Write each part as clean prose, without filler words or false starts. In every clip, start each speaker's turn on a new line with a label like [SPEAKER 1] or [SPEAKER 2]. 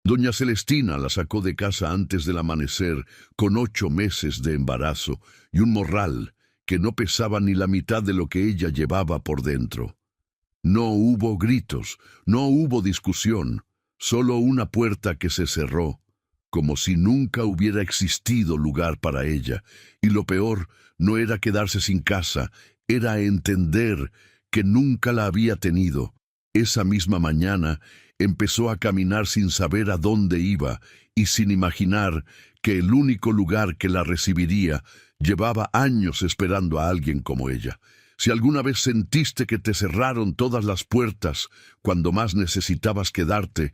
[SPEAKER 1] Doña Celestina la sacó de casa antes del amanecer, con 8 meses de embarazo y un morral que no pesaba ni la mitad de lo que ella llevaba por dentro. No hubo gritos, no hubo discusión, solo una puerta que se cerró, como si nunca hubiera existido lugar para ella, y lo peor no era quedarse sin casa, era entender que nunca la había tenido. Esa misma mañana empezó a caminar sin saber a dónde iba y sin imaginar que el único lugar que la recibiría llevaba años esperando a alguien como ella. Si alguna vez sentiste que te cerraron todas las puertas cuando más necesitabas quedarte,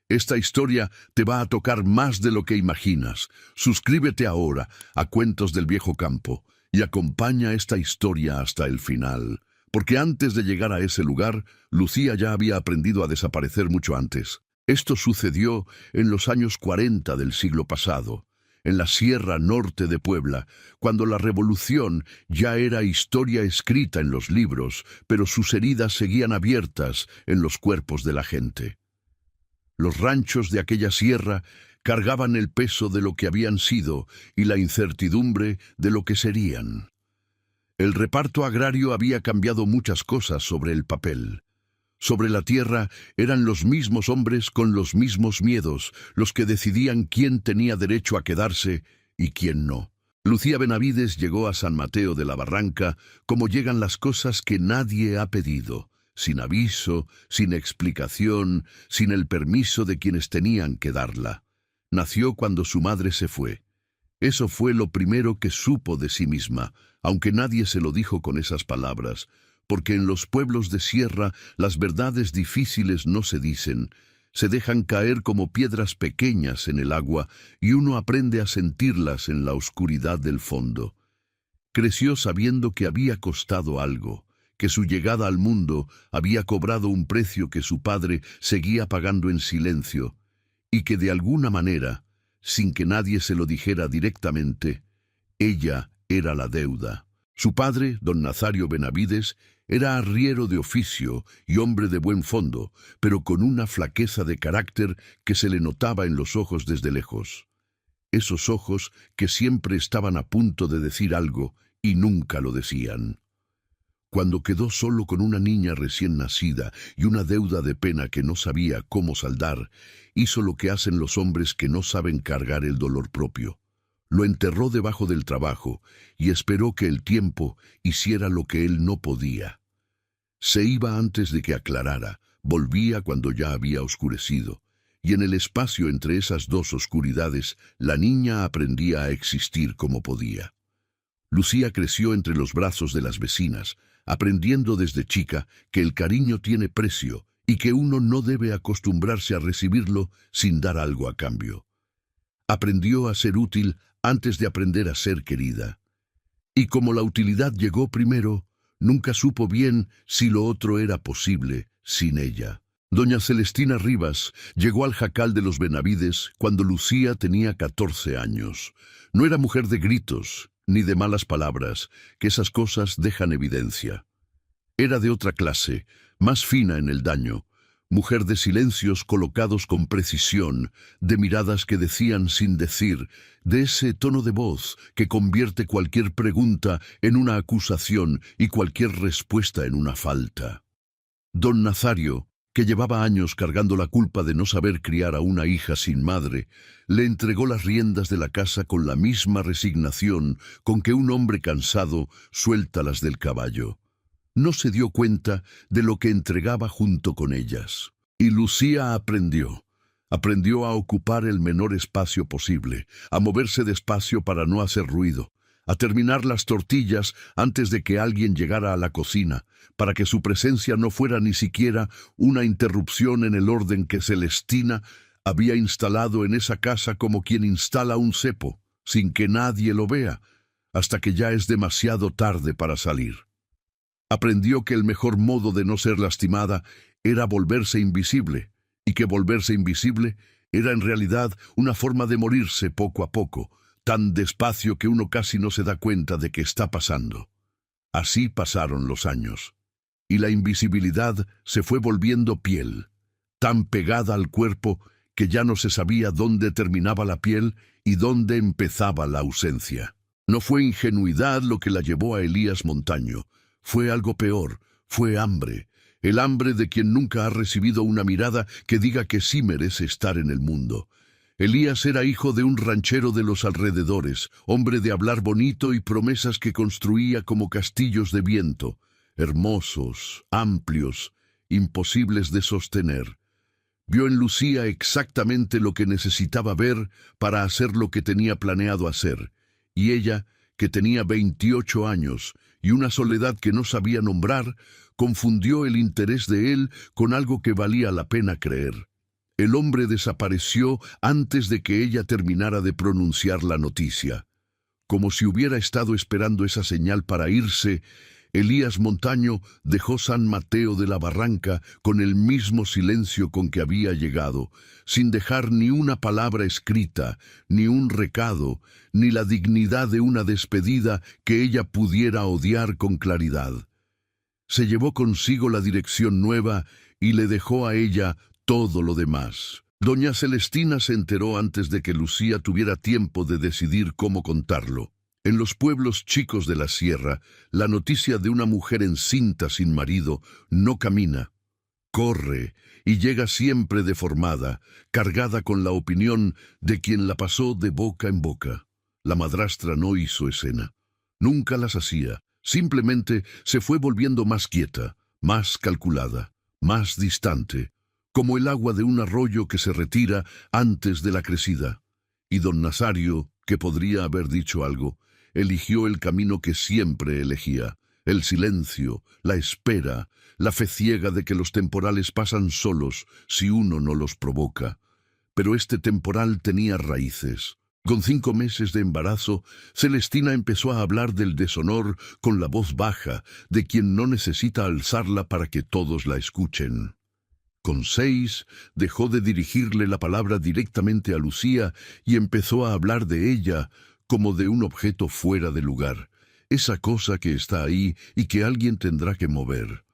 [SPEAKER 1] esta historia te va a tocar más de lo que imaginas. Suscríbete ahora a Cuentos del Viejo Campo y acompaña esta historia hasta el final. Porque antes de llegar a ese lugar, Lucía ya había aprendido a desaparecer mucho antes. Esto sucedió en los años 40 del siglo pasado, en la Sierra Norte de Puebla, cuando la revolución ya era historia escrita en los libros, pero sus heridas seguían abiertas en los cuerpos de la gente. Los ranchos de aquella sierra cargaban el peso de lo que habían sido y la incertidumbre de lo que serían. El reparto agrario había cambiado muchas cosas sobre el papel. Sobre la tierra eran los mismos hombres con los mismos miedos los que decidían quién tenía derecho a quedarse y quién no. Lucía Benavides llegó a San Mateo de la Barranca como llegan las cosas que nadie ha pedido, sin aviso, sin explicación, sin el permiso de quienes tenían que darla. Nació cuando su madre se fue. Eso fue lo primero que supo de sí misma, aunque nadie se lo dijo con esas palabras, porque en los pueblos de sierra las verdades difíciles no se dicen, se dejan caer como piedras pequeñas en el agua y uno aprende a sentirlas en la oscuridad del fondo. Creció sabiendo que había costado algo, que su llegada al mundo había cobrado un precio que su padre seguía pagando en silencio, y que de alguna manera, sin que nadie se lo dijera directamente, ella era la deuda. Su padre, don Nazario Benavides, era arriero de oficio y hombre de buen fondo, pero con una flaqueza de carácter que se le notaba en los ojos desde lejos. Esos ojos que siempre estaban a punto de decir algo y nunca lo decían. Cuando quedó solo con una niña recién nacida y una deuda de pena que no sabía cómo saldar, hizo lo que hacen los hombres que no saben cargar el dolor propio. Lo enterró debajo del trabajo y esperó que el tiempo hiciera lo que él no podía. Se iba antes de que aclarara, volvía cuando ya había oscurecido, y en el espacio entre esas dos oscuridades la niña aprendía a existir como podía. Lucía creció entre los brazos de las vecinas, aprendiendo desde chica que el cariño tiene precio y que uno no debe acostumbrarse a recibirlo sin dar algo a cambio. Aprendió a ser útil antes de aprender a ser querida. Y como la utilidad llegó primero, nunca supo bien si lo otro era posible sin ella. Doña Celestina Rivas llegó al jacal de los Benavides cuando Lucía tenía 14 años. No era mujer de gritos ni de malas palabras, que esas cosas dejan evidencia. Era de otra clase, más fina en el daño, mujer de silencios colocados con precisión, de miradas que decían sin decir, de ese tono de voz que convierte cualquier pregunta en una acusación y cualquier respuesta en una falta. Don Nazario, que llevaba años cargando la culpa de no saber criar a una hija sin madre, le entregó las riendas de la casa con la misma resignación con que un hombre cansado suelta las del caballo. No se dio cuenta de lo que entregaba junto con ellas. Y Lucía aprendió a ocupar el menor espacio posible, a moverse despacio para no hacer ruido, a terminar las tortillas antes de que alguien llegara a la cocina, para que su presencia no fuera ni siquiera una interrupción en el orden que Celestina había instalado en esa casa como quien instala un cepo, sin que nadie lo vea, hasta que ya es demasiado tarde para salir. Aprendió que el mejor modo de no ser lastimada era volverse invisible, y que volverse invisible era en realidad una forma de morirse poco a poco, tan despacio que uno casi no se da cuenta de que está pasando. Así pasaron los años, y la invisibilidad se fue volviendo piel, tan pegada al cuerpo que ya no se sabía dónde terminaba la piel y dónde empezaba la ausencia. No fue ingenuidad lo que la llevó a Elías Montaño, fue algo peor, fue hambre, el hambre de quien nunca ha recibido una mirada que diga que sí merece estar en el mundo. Elías era hijo de un ranchero de los alrededores, hombre de hablar bonito y promesas que construía como castillos de viento, hermosos, amplios, imposibles de sostener. Vio en Lucía exactamente lo que necesitaba ver para hacer lo que tenía planeado hacer, y ella, que tenía 28 años y una soledad que no sabía nombrar, confundió el interés de él con algo que valía la pena creer. El hombre desapareció antes de que ella terminara de pronunciar la noticia. Como si hubiera estado esperando esa señal para irse, Elías Montaño dejó San Mateo de la Barranca con el mismo silencio con que había llegado, sin dejar ni una palabra escrita, ni un recado, ni la dignidad de una despedida que ella pudiera odiar con claridad. Se llevó consigo la dirección nueva y le dejó a ella todo lo demás. Doña Celestina se enteró antes de que Lucía tuviera tiempo de decidir cómo contarlo. En los pueblos chicos de la sierra, la noticia de una mujer encinta sin marido no camina, corre y llega siempre deformada, cargada con la opinión de quien la pasó de boca en boca. La madrastra no hizo escena. Nunca las hacía. Simplemente se fue volviendo más quieta, más calculada, más distante, como el agua de un arroyo que se retira antes de la crecida. Y don Nazario, que podría haber dicho algo, eligió el camino que siempre elegía, el silencio, la espera, la fe ciega de que los temporales pasan solos si uno no los provoca. Pero este temporal tenía raíces. Con 5 meses de embarazo, Celestina empezó a hablar del deshonor con la voz baja de quien no necesita alzarla para que todos la escuchen. Con 6, dejó de dirigirle la palabra directamente a Lucía y empezó a hablar de ella como de un objeto fuera de lugar, esa cosa que está ahí y que alguien tendrá que mover.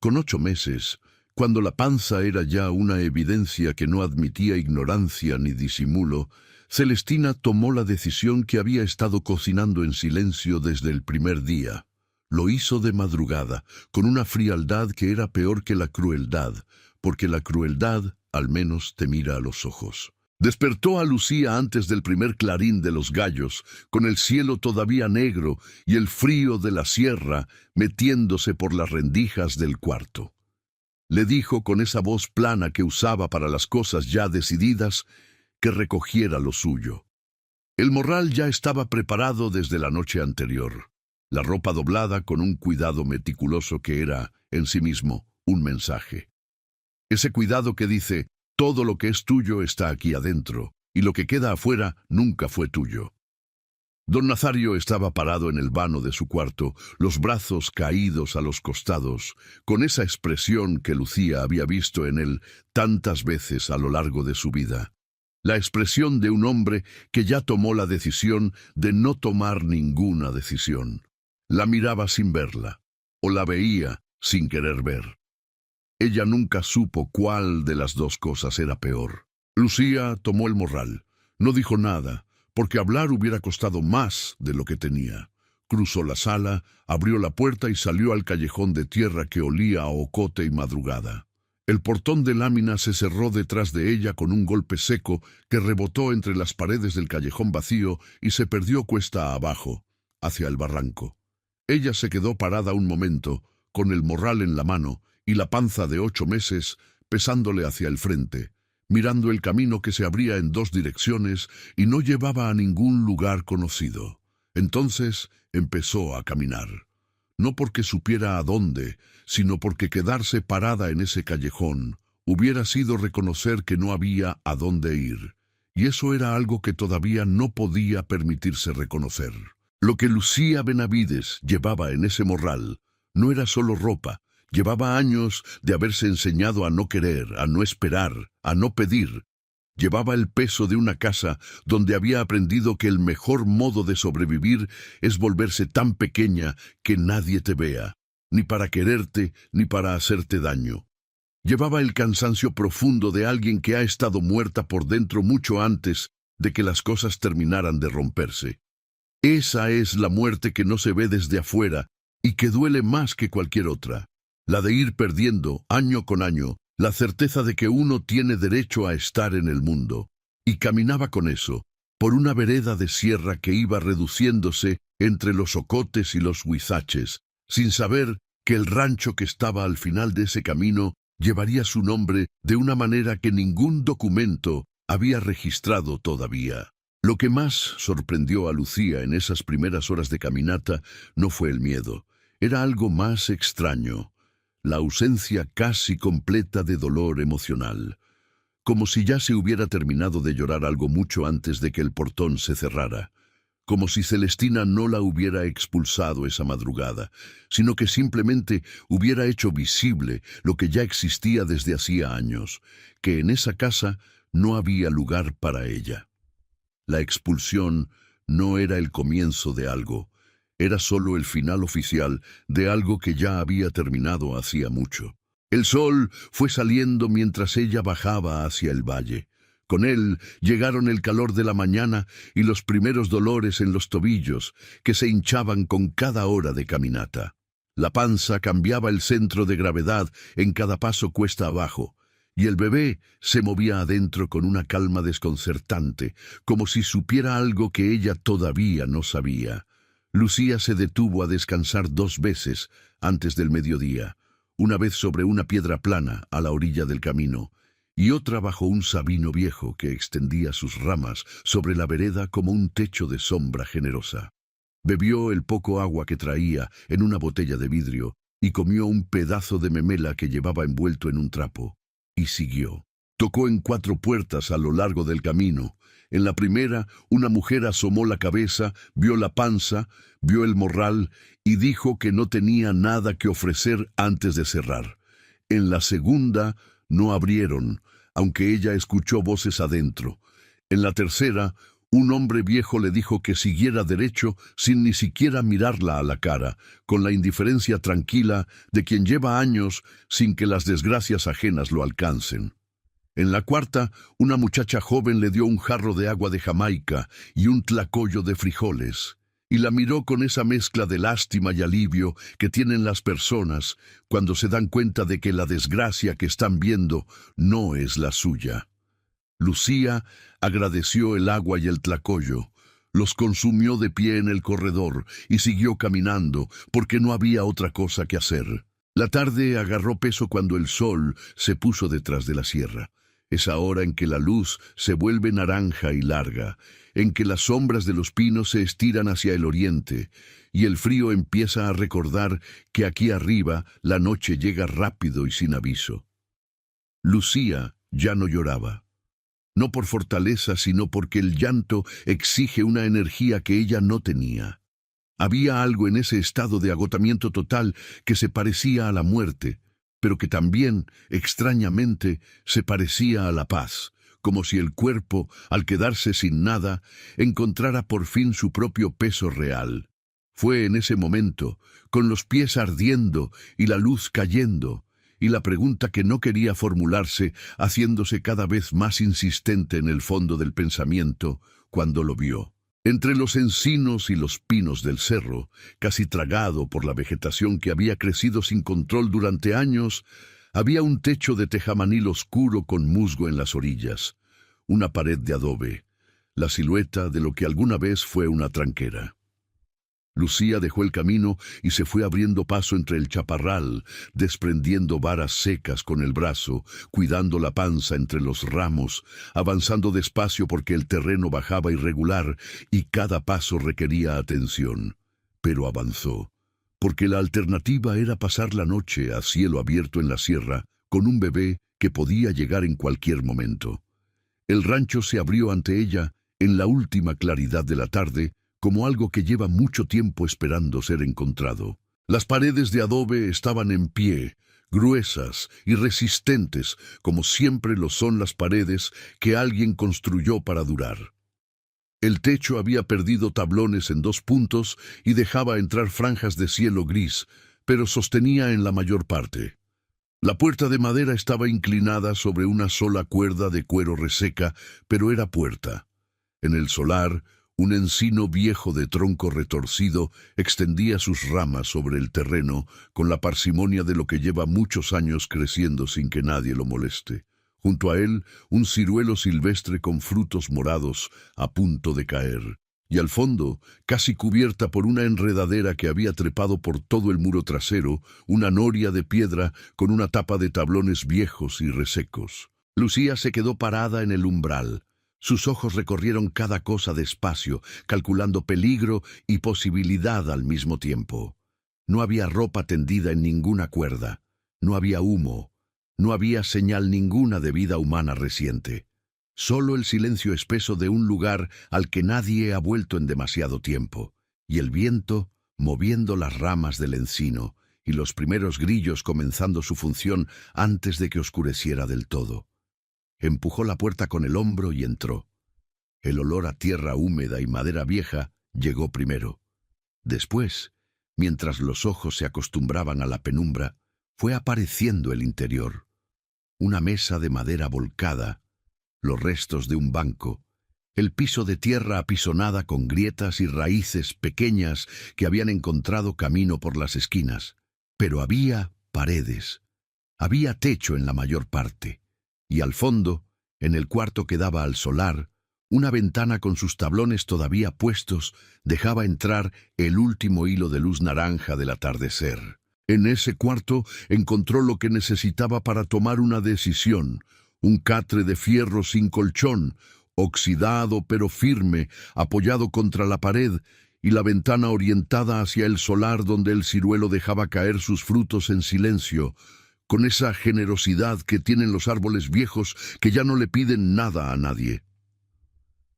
[SPEAKER 1] Con 8 meses, cuando la panza era ya una evidencia que no admitía ignorancia ni disimulo, Celestina tomó la decisión que había estado cocinando en silencio desde el primer día. Lo hizo de madrugada, con una frialdad que era peor que la crueldad, porque la crueldad al menos te mira a los ojos. Despertó a Lucía antes del primer clarín de los gallos, con el cielo todavía negro y el frío de la sierra metiéndose por las rendijas del cuarto. Le dijo con esa voz plana que usaba para las cosas ya decididas, que recogiera lo suyo. El morral ya estaba preparado desde la noche anterior, la ropa doblada con un cuidado meticuloso que era, en sí mismo, un mensaje. Ese cuidado que dice, todo lo que es tuyo está aquí adentro, y lo que queda afuera nunca fue tuyo. Don Nazario estaba parado en el vano de su cuarto, los brazos caídos a los costados, con esa expresión que Lucía había visto en él tantas veces a lo largo de su vida. La expresión de un hombre que ya tomó la decisión de no tomar ninguna decisión. La miraba sin verla, o la veía sin querer ver. Ella nunca supo cuál de las dos cosas era peor. Lucía tomó el morral. No dijo nada, porque hablar hubiera costado más de lo que tenía. Cruzó la sala, abrió la puerta y salió al callejón de tierra que olía a ocote y madrugada. El portón de lámina se cerró detrás de ella con un golpe seco que rebotó entre las paredes del callejón vacío y se perdió cuesta abajo, hacia el barranco. Ella se quedó parada un momento, con el morral en la mano y la panza de 8 meses pesándole hacia el frente, mirando el camino que se abría en 2 direcciones y no llevaba a ningún lugar conocido. Entonces empezó a caminar. No porque supiera a dónde, sino porque quedarse parada en ese callejón hubiera sido reconocer que no había a dónde ir, y eso era algo que todavía no podía permitirse reconocer. Lo que Lucía Benavides llevaba en ese morral no era solo ropa, llevaba años de haberse enseñado a no querer, a no esperar, a no pedir. Llevaba el peso de una casa donde había aprendido que el mejor modo de sobrevivir es volverse tan pequeña que nadie te vea, ni para quererte ni para hacerte daño. Llevaba el cansancio profundo de alguien que ha estado muerta por dentro mucho antes de que las cosas terminaran de romperse. Esa es la muerte que no se ve desde afuera y que duele más que cualquier otra. La de ir perdiendo, año con año, la certeza de que uno tiene derecho a estar en el mundo. Y caminaba con eso, por una vereda de sierra que iba reduciéndose entre los ocotes y los huizaches, sin saber que el rancho que estaba al final de ese camino llevaría su nombre de una manera que ningún documento había registrado todavía. Lo que más sorprendió a Lucía en esas primeras horas de caminata no fue el miedo, era algo más extraño, la ausencia casi completa de dolor emocional, como si ya se hubiera terminado de llorar algo mucho antes de que el portón se cerrara, como si Celestina no la hubiera expulsado esa madrugada, sino que simplemente hubiera hecho visible lo que ya existía desde hacía años, que en esa casa no había lugar para ella. La expulsión no era el comienzo de algo, era solo el final oficial de algo que ya había terminado hacía mucho. El sol fue saliendo mientras ella bajaba hacia el valle. Con él llegaron el calor de la mañana y los primeros dolores en los tobillos que se hinchaban con cada hora de caminata. La panza cambiaba el centro de gravedad en cada paso cuesta abajo, y el bebé se movía adentro con una calma desconcertante, como si supiera algo que ella todavía no sabía. Lucía se detuvo a descansar 2 veces antes del mediodía, una vez sobre una piedra plana a la orilla del camino, y otra bajo un sabino viejo que extendía sus ramas sobre la vereda como un techo de sombra generosa. Bebió el poco agua que traía en una botella de vidrio y comió un pedazo de memela que llevaba envuelto en un trapo. Y siguió. Tocó en 4 puertas a lo largo del camino. En la primera, una mujer asomó la cabeza, vio la panza, vio el morral y dijo que no tenía nada que ofrecer antes de cerrar. En la segunda, no abrieron, aunque ella escuchó voces adentro. En la tercera, un hombre viejo le dijo que siguiera derecho sin ni siquiera mirarla a la cara, con la indiferencia tranquila de quien lleva años sin que las desgracias ajenas lo alcancen. En la cuarta, una muchacha joven le dio un jarro de agua de Jamaica y un tlacoyo de frijoles, y la miró con esa mezcla de lástima y alivio que tienen las personas cuando se dan cuenta de que la desgracia que están viendo no es la suya. Lucía agradeció el agua y el tlacoyo, los consumió de pie en el corredor y siguió caminando porque no había otra cosa que hacer. La tarde agarró peso cuando el sol se puso detrás de la sierra. Esa hora en que la luz se vuelve naranja y larga, en que las sombras de los pinos se estiran hacia el oriente, y el frío empieza a recordar que aquí arriba la noche llega rápido y sin aviso. Lucía ya no lloraba. No por fortaleza, sino porque el llanto exige una energía que ella no tenía. Había algo en ese estado de agotamiento total que se parecía a la muerte, pero que también, extrañamente, se parecía a la paz, como si el cuerpo, al quedarse sin nada, encontrara por fin su propio peso real. Fue en ese momento, con los pies ardiendo y la luz cayendo, y la pregunta que no quería formularse haciéndose cada vez más insistente en el fondo del pensamiento, cuando lo vio. Entre los encinos y los pinos del cerro, casi tragado por la vegetación que había crecido sin control durante años, había un techo de tejamanil oscuro con musgo en las orillas, una pared de adobe, la silueta de lo que alguna vez fue una tranquera. Lucía dejó el camino y se fue abriendo paso entre el chaparral, desprendiendo varas secas con el brazo, cuidando la panza entre los ramos, avanzando despacio porque el terreno bajaba irregular y cada paso requería atención. Pero avanzó, porque la alternativa era pasar la noche a cielo abierto en la sierra, con un bebé que podía llegar en cualquier momento. El rancho se abrió ante ella en la última claridad de la tarde, como algo que lleva mucho tiempo esperando ser encontrado. Las paredes de adobe estaban en pie, gruesas y resistentes, como siempre lo son las paredes que alguien construyó para durar. El techo había perdido tablones en 2 puntos y dejaba entrar franjas de cielo gris, pero sostenía en la mayor parte. La puerta de madera estaba inclinada sobre una sola cuerda de cuero reseca, pero era puerta. En el solar, un encino viejo de tronco retorcido extendía sus ramas sobre el terreno con la parsimonia de lo que lleva muchos años creciendo sin que nadie lo moleste. Junto a él, un ciruelo silvestre con frutos morados a punto de caer. Y al fondo, casi cubierta por una enredadera que había trepado por todo el muro trasero, una noria de piedra con una tapa de tablones viejos y resecos. Lucía se quedó parada en el umbral. Sus ojos recorrieron cada cosa despacio, calculando peligro y posibilidad al mismo tiempo. No había ropa tendida en ninguna cuerda. No había humo. No había señal ninguna de vida humana reciente. Solo el silencio espeso de un lugar al que nadie ha vuelto en demasiado tiempo, y el viento moviendo las ramas del encino, y los primeros grillos comenzando su función antes de que oscureciera del todo. Empujó la puerta con el hombro y entró. El olor a tierra húmeda y madera vieja llegó primero. Después, mientras los ojos se acostumbraban a la penumbra, fue apareciendo el interior. Una mesa de madera volcada, los restos de un banco, el piso de tierra apisonada con grietas y raíces pequeñas que habían encontrado camino por las esquinas. Pero había paredes, había techo en la mayor parte, y al fondo, en el cuarto que daba al solar, una ventana con sus tablones todavía puestos dejaba entrar el último hilo de luz naranja del atardecer. En ese cuarto encontró lo que necesitaba para tomar una decisión: un catre de fierro sin colchón, oxidado pero firme, apoyado contra la pared, y la ventana orientada hacia el solar donde el ciruelo dejaba caer sus frutos en silencio, con esa generosidad que tienen los árboles viejos que ya no le piden nada a nadie.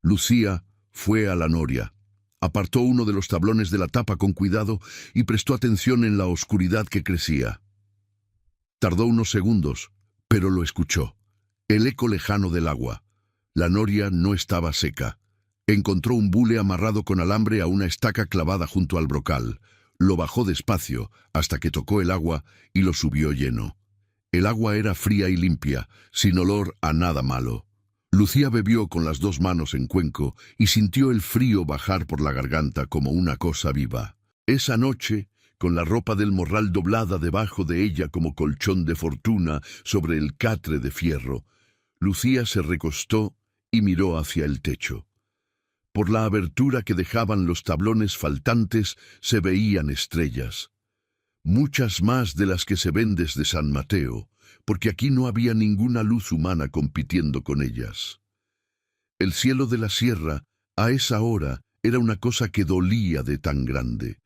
[SPEAKER 1] Lucía fue a la noria. Apartó uno de los tablones de la tapa con cuidado y prestó atención en la oscuridad que crecía. Tardó unos segundos, pero lo escuchó. El eco lejano del agua. La noria no estaba seca. Encontró un bule amarrado con alambre a una estaca clavada junto al brocal. Lo bajó despacio hasta que tocó el agua y lo subió lleno. El agua era fría y limpia, sin olor a nada malo. Lucía bebió con las dos manos en cuenco y sintió el frío bajar por la garganta como una cosa viva. Esa noche, con la ropa del morral doblada debajo de ella como colchón de fortuna sobre el catre de fierro, Lucía se recostó y miró hacia el techo. Por la abertura que dejaban los tablones faltantes se veían estrellas. Muchas más de las que se ven desde San Mateo, porque aquí no había ninguna luz humana compitiendo con ellas. El cielo de la sierra, a esa hora, era una cosa que dolía de tan grande,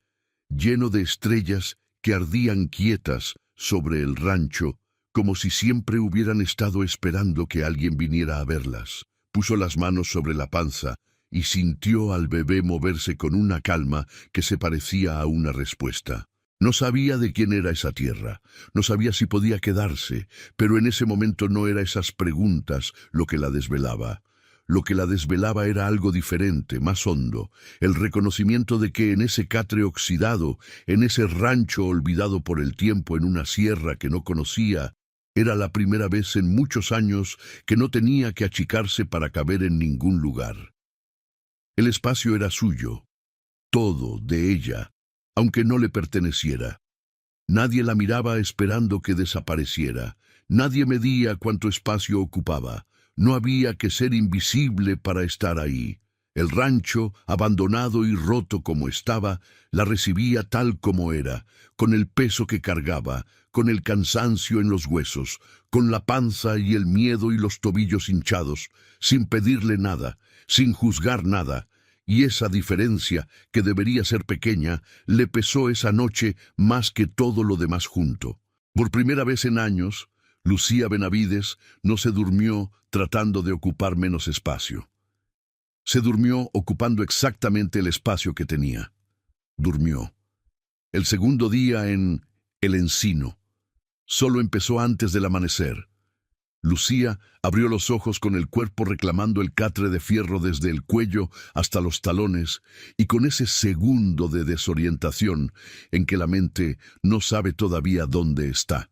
[SPEAKER 1] lleno de estrellas que ardían quietas sobre el rancho, como si siempre hubieran estado esperando que alguien viniera a verlas. Puso las manos sobre la panza y sintió al bebé moverse con una calma que se parecía a una respuesta. No sabía de quién era esa tierra, no sabía si podía quedarse, pero en ese momento no era esas preguntas lo que la desvelaba. Lo que la desvelaba era algo diferente, más hondo, el reconocimiento de que en ese catre oxidado, en ese rancho olvidado por el tiempo en una sierra que no conocía, era la primera vez en muchos años que no tenía que achicarse para caber en ningún lugar. El espacio era suyo, todo de ella, aunque no le perteneciera. Nadie la miraba esperando que desapareciera. Nadie medía cuánto espacio ocupaba. No había que ser invisible para estar ahí. El rancho, abandonado y roto como estaba, la recibía tal como era, con el peso que cargaba, con el cansancio en los huesos, con la panza y el miedo y los tobillos hinchados, sin pedirle nada, sin juzgar nada. Y esa diferencia, que debería ser pequeña, le pesó esa noche más que todo lo demás junto. Por primera vez en años, Lucía Benavides no se durmió tratando de ocupar menos espacio. Se durmió ocupando exactamente el espacio que tenía. Durmió. El segundo día en El Encino. Solo empezó antes del amanecer. Lucía abrió los ojos con el cuerpo reclamando el catre de fierro desde el cuello hasta los talones, y con ese segundo de desorientación en que la mente no sabe todavía dónde está.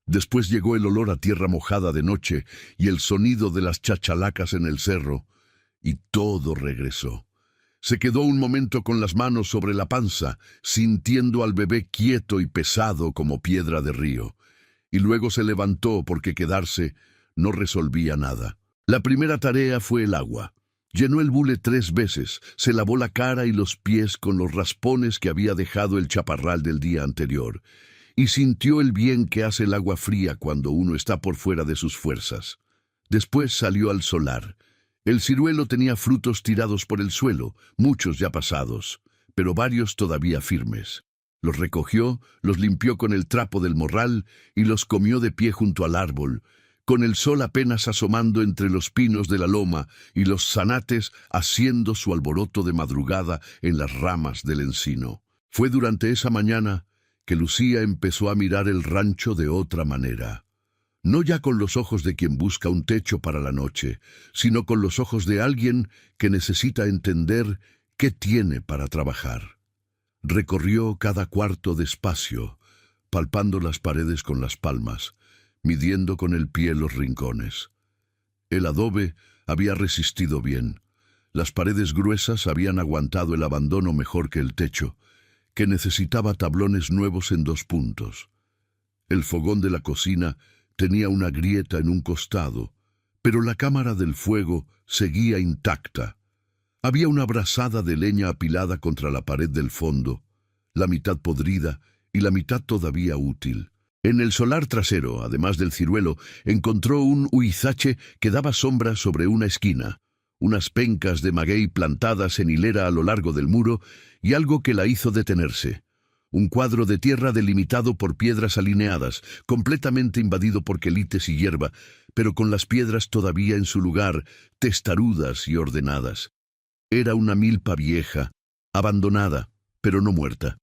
[SPEAKER 1] Después llegó el olor a tierra mojada de noche y el sonido de las chachalacas en el cerro, y todo regresó. Se quedó un momento con las manos sobre la panza, sintiendo al bebé quieto y pesado como piedra de río, y luego se levantó porque quedarse no resolvía nada. La primera tarea fue el agua. Llenó el bule 3 veces, se lavó la cara y los pies con los raspones que había dejado el chaparral del día anterior, y sintió el bien que hace el agua fría cuando uno está por fuera de sus fuerzas. Después salió al solar. El ciruelo tenía frutos tirados por el suelo, muchos ya pasados, pero varios todavía firmes. Los recogió, los limpió con el trapo del morral y los comió de pie junto al árbol, con el sol apenas asomando entre los pinos de la loma y los zanates haciendo su alboroto de madrugada en las ramas del encino. Fue durante esa mañana que Lucía empezó a mirar el rancho de otra manera. No ya con los ojos de quien busca un techo para la noche, sino con los ojos de alguien que necesita entender qué tiene para trabajar. Recorrió cada cuarto despacio, palpando las paredes con las palmas, midiendo con el pie los rincones. El adobe había resistido bien. Las paredes gruesas habían aguantado el abandono mejor que el techo, que necesitaba tablones nuevos en 2 puntos. El fogón de la cocina tenía una grieta en un costado, pero la cámara del fuego seguía intacta. Había una brasada de leña apilada contra la pared del fondo, la mitad podrida y la mitad todavía útil. En el solar trasero, además del ciruelo, encontró un huizache que daba sombra sobre una esquina, unas pencas de maguey plantadas en hilera a lo largo del muro y algo que la hizo detenerse. Un cuadro de tierra delimitado por piedras alineadas, completamente invadido por quelites y hierba, pero con las piedras todavía en su lugar, testarudas y ordenadas. Era una milpa vieja, abandonada, pero no muerta.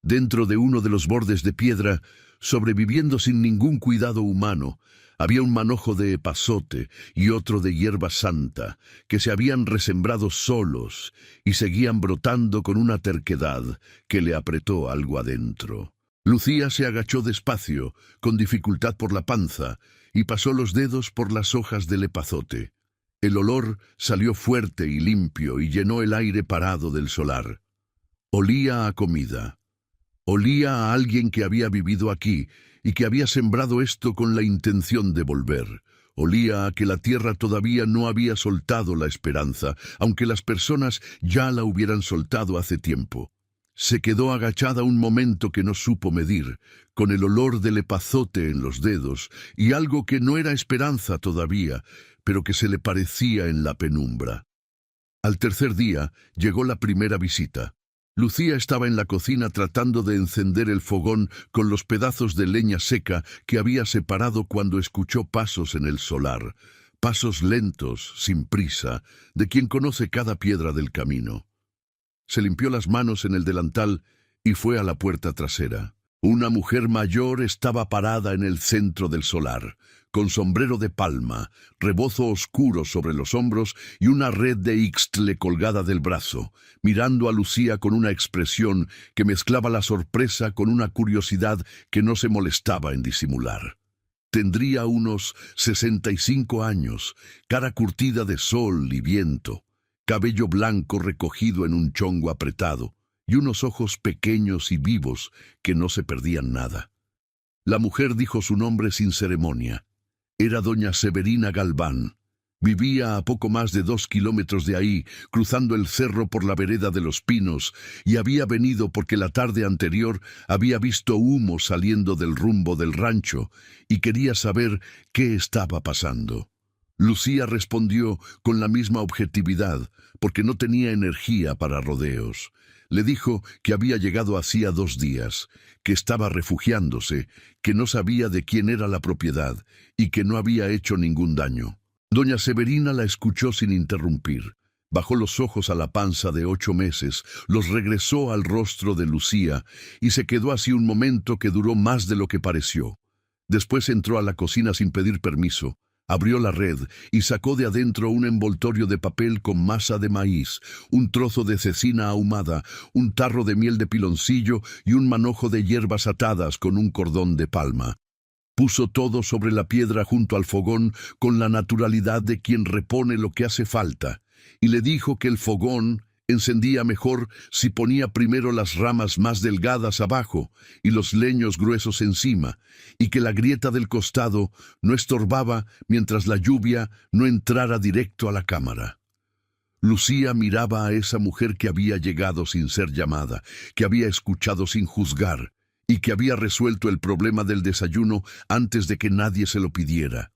[SPEAKER 1] Dentro de uno de los bordes de piedra, sobreviviendo sin ningún cuidado humano, había un manojo de epazote y otro de hierba santa, que se habían resembrado solos y seguían brotando con una terquedad que le apretó algo adentro. Lucía se agachó despacio, con dificultad por la panza, y pasó los dedos por las hojas del epazote. El olor salió fuerte y limpio y llenó el aire parado del solar. Olía a comida. Olía a alguien que había vivido aquí y que había sembrado esto con la intención de volver. Olía a que la tierra todavía no había soltado la esperanza, aunque las personas ya la hubieran soltado hace tiempo. Se quedó agachada un momento que no supo medir, con el olor del epazote en los dedos y algo que no era esperanza todavía, pero que se le parecía en la penumbra. Al tercer día llegó la primera visita. Lucía estaba en la cocina tratando de encender el fogón con los pedazos de leña seca que había separado cuando escuchó pasos en el solar, pasos lentos, sin prisa, de quien conoce cada piedra del camino. Se limpió las manos en el delantal y fue a la puerta trasera. Una mujer mayor estaba parada en el centro del solar, con sombrero de palma, rebozo oscuro sobre los hombros y una red de ixtle colgada del brazo, mirando a Lucía con una expresión que mezclaba la sorpresa con una curiosidad que no se molestaba en disimular. Tendría unos 65 años, cara curtida de sol y viento, cabello blanco recogido en un chongo apretado, y unos ojos pequeños y vivos que no se perdían nada. La mujer dijo su nombre sin ceremonia. Era doña Severina Galván. Vivía a poco más de 2 kilómetros de ahí, cruzando el cerro por la vereda de los pinos, y había venido porque la tarde anterior había visto humo saliendo del rumbo del rancho y quería saber qué estaba pasando. Lucía respondió con la misma objetividad, porque no tenía energía para rodeos. Le dijo que había llegado hacía 2 días, que estaba refugiándose, que no sabía de quién era la propiedad y que no había hecho ningún daño. Doña Severina la escuchó sin interrumpir. Bajó los ojos a la panza de 8 meses, los regresó al rostro de Lucía y se quedó así un momento que duró más de lo que pareció. Después entró a la cocina sin pedir permiso. Abrió la red y sacó de adentro un envoltorio de papel con masa de maíz, un trozo de cecina ahumada, un tarro de miel de piloncillo y un manojo de hierbas atadas con un cordón de palma. Puso todo sobre la piedra junto al fogón con la naturalidad de quien repone lo que hace falta, y le dijo que el fogón encendía mejor si ponía primero las ramas más delgadas abajo y los leños gruesos encima, y que la grieta del costado no estorbaba mientras la lluvia no entrara directo a la cámara. Lucía miraba a esa mujer que había llegado sin ser llamada, que había escuchado sin juzgar, y que había resuelto el problema del desayuno antes de que nadie se lo pidiera,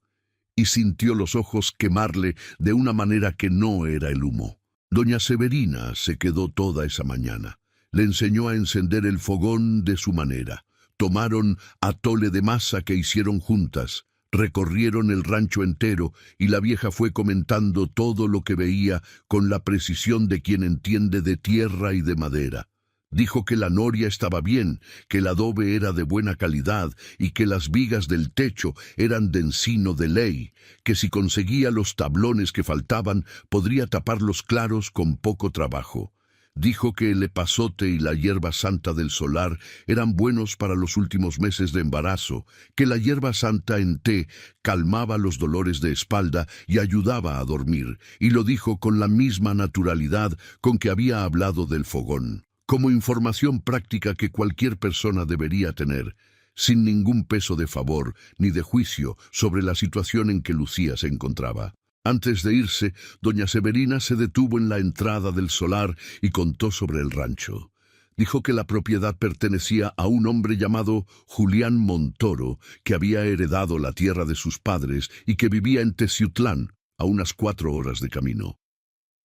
[SPEAKER 1] y sintió los ojos quemarle de una manera que no era el humo. Doña Severina se quedó toda esa mañana. Le enseñó a encender el fogón de su manera. Tomaron atole de masa que hicieron juntas. Recorrieron el rancho entero y la vieja fue comentando todo lo que veía con la precisión de quien entiende de tierra y de madera. Dijo que la noria estaba bien, que el adobe era de buena calidad y que las vigas del techo eran de encino de ley, que si conseguía los tablones que faltaban podría tapar los claros con poco trabajo. Dijo que el epazote y la hierba santa del solar eran buenos para los últimos meses de embarazo, que la hierba santa en té calmaba los dolores de espalda y ayudaba a dormir, y lo dijo con la misma naturalidad con que había hablado del fogón, como información práctica que cualquier persona debería tener, sin ningún peso de favor ni de juicio sobre la situación en que Lucía se encontraba. Antes de irse, doña Severina se detuvo en la entrada del solar y contó sobre el rancho. Dijo que la propiedad pertenecía a un hombre llamado Julián Montoro, que había heredado la tierra de sus padres y que vivía en Teciutlán, a unas 4 horas de camino.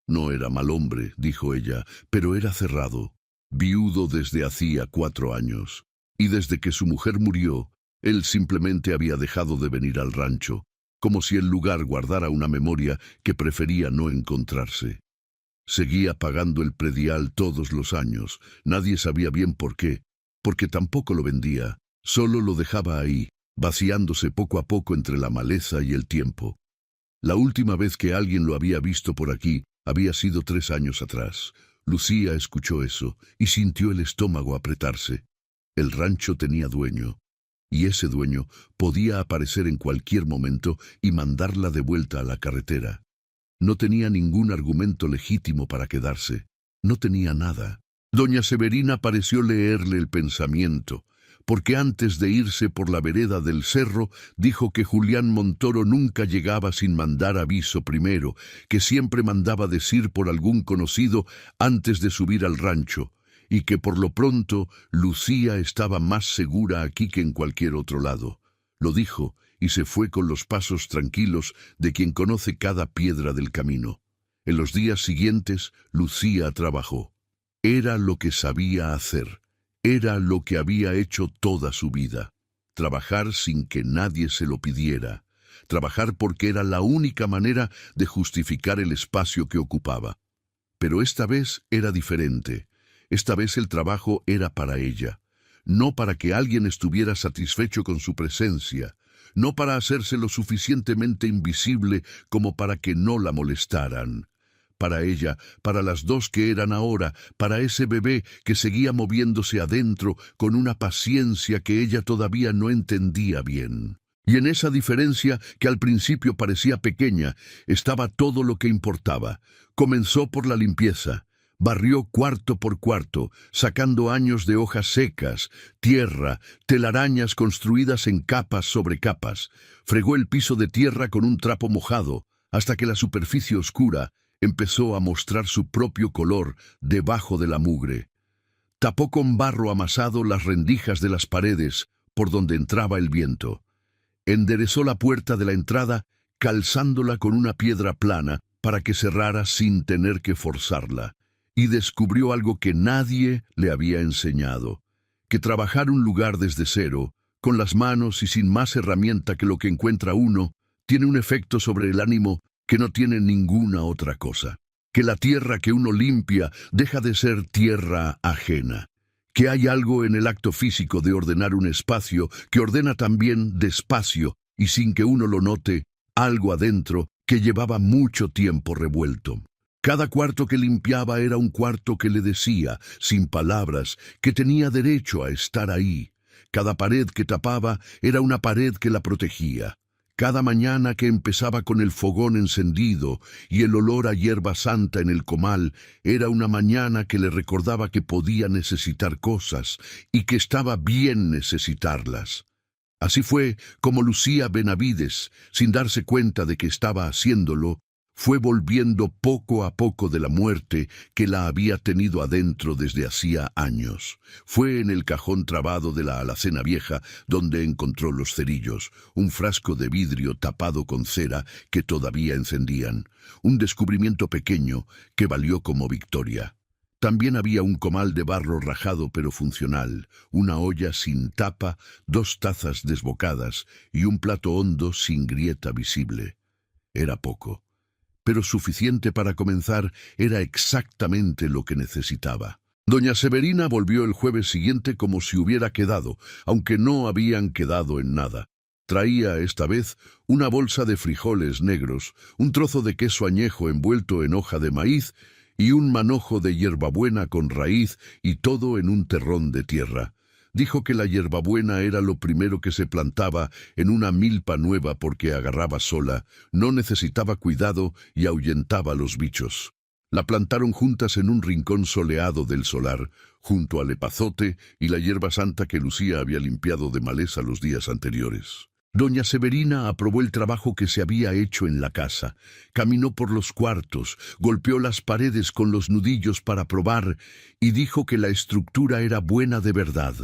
[SPEAKER 1] No era mal hombre, dijo ella, pero era cerrado, viudo desde hacía 4 años, y desde que su mujer murió, él simplemente había dejado de venir al rancho, como si el lugar guardara una memoria que prefería no encontrarse. Seguía pagando el predial todos los años, nadie sabía bien por qué, porque tampoco lo vendía, solo lo dejaba ahí, vaciándose poco a poco entre la maleza y el tiempo. La última vez que alguien lo había visto por aquí había sido 3 años atrás. Lucía escuchó eso y sintió el estómago apretarse. El rancho tenía dueño, y ese dueño podía aparecer en cualquier momento y mandarla de vuelta a la carretera. No tenía ningún argumento legítimo para quedarse. No tenía nada. Doña Severina pareció leerle el pensamiento, porque antes de irse por la vereda del cerro, dijo que Julián Montoro nunca llegaba sin mandar aviso primero, que siempre mandaba decir por algún conocido antes de subir al rancho, y que por lo pronto Lucía estaba más segura aquí que en cualquier otro lado. Lo dijo y se fue con los pasos tranquilos de quien conoce cada piedra del camino. En los días siguientes, Lucía trabajó. Era lo que sabía hacer. Era lo que había hecho toda su vida. Trabajar sin que nadie se lo pidiera. Trabajar porque era la única manera de justificar el espacio que ocupaba. Pero esta vez era diferente. Esta vez el trabajo era para ella, no para que alguien estuviera satisfecho con su presencia, no para hacerse lo suficientemente invisible como para que no la molestaran. Para ella, para las dos que eran ahora, para ese bebé que seguía moviéndose adentro con una paciencia que ella todavía no entendía bien. Y en esa diferencia, que al principio parecía pequeña, estaba todo lo que importaba. Comenzó por la limpieza. Barrió cuarto por cuarto, sacando años de hojas secas, tierra, telarañas construidas en capas sobre capas. Fregó el piso de tierra con un trapo mojado, hasta que la superficie oscura empezó a mostrar su propio color debajo de la mugre. Tapó con barro amasado las rendijas de las paredes por donde entraba el viento. Enderezó la puerta de la entrada, calzándola con una piedra plana para que cerrara sin tener que forzarla. Y descubrió algo que nadie le había enseñado, que trabajar un lugar desde cero, con las manos y sin más herramienta que lo que encuentra uno, tiene un efecto sobre el ánimo que no tiene ninguna otra cosa, que la tierra que uno limpia deja de ser tierra ajena, que hay algo en el acto físico de ordenar un espacio que ordena también despacio y sin que uno lo note, algo adentro que llevaba mucho tiempo revuelto. Cada cuarto que limpiaba era un cuarto que le decía, sin palabras, que tenía derecho a estar ahí. Cada pared que tapaba era una pared que la protegía. Cada mañana que empezaba con el fogón encendido y el olor a hierba santa en el comal, era una mañana que le recordaba que podía necesitar cosas y que estaba bien necesitarlas. Así fue como Lucía Benavides, sin darse cuenta de que estaba haciéndolo, fue volviendo poco a poco de la muerte que la había tenido adentro desde hacía años. Fue en el cajón trabado de la alacena vieja donde encontró los cerillos, un frasco de vidrio tapado con cera que todavía encendían, un descubrimiento pequeño que valió como victoria. También había un comal de barro rajado pero funcional, una olla sin tapa, 2 tazas desbocadas y un plato hondo sin grieta visible. Era poco, pero suficiente para comenzar. Era exactamente lo que necesitaba. Doña Severina volvió el jueves siguiente como si hubiera quedado, aunque no habían quedado en nada. Traía esta vez una bolsa de frijoles negros, un trozo de queso añejo envuelto en hoja de maíz y un manojo de hierbabuena con raíz, y todo en un terrón de tierra. Dijo que la hierbabuena era lo primero que se plantaba en una milpa nueva porque agarraba sola, no necesitaba cuidado y ahuyentaba a los bichos. La plantaron juntas en un rincón soleado del solar, junto al epazote y la hierba santa que Lucía había limpiado de maleza los días anteriores. Doña Severina aprobó el trabajo que se había hecho en la casa. Caminó por los cuartos, golpeó las paredes con los nudillos para probar y dijo que la estructura era buena de verdad.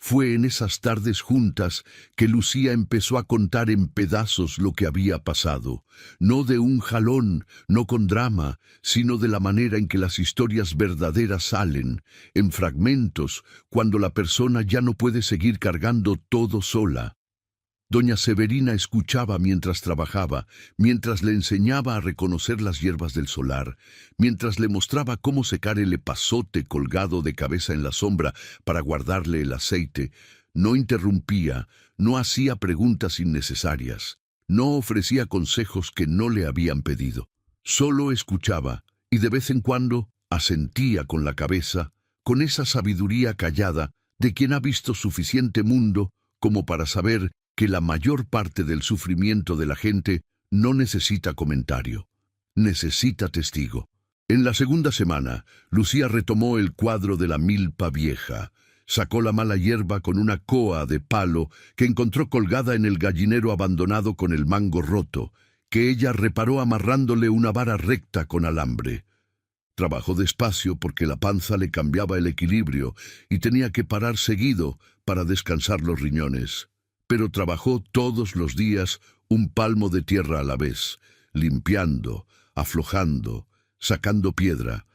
[SPEAKER 1] Fue en esas tardes juntas que Lucía empezó a contar en pedazos lo que había pasado, no de un jalón, no con drama, sino de la manera en que las historias verdaderas salen, en fragmentos, cuando la persona ya no puede seguir cargando todo sola. Doña Severina escuchaba mientras trabajaba, mientras le enseñaba a reconocer las hierbas del solar, mientras le mostraba cómo secar el epazote colgado de cabeza en la sombra para guardarle el aceite. No interrumpía, no hacía preguntas innecesarias, no ofrecía consejos que no le habían pedido. Solo escuchaba, y de vez en cuando asentía con la cabeza, con esa sabiduría callada de quien ha visto suficiente mundo como para saber que la mayor parte del sufrimiento de la gente no necesita comentario, necesita testigo. En la segunda semana, Lucía retomó el cuadro de la milpa vieja. Sacó la mala hierba con una coa de palo que encontró colgada en el gallinero abandonado con el mango roto, que ella reparó amarrándole una vara recta con alambre. Trabajó despacio porque la panza le cambiaba el equilibrio y tenía que parar seguido para descansar los riñones. Pero trabajó todos los días un palmo de tierra a la vez, limpiando, aflojando, sacando piedra.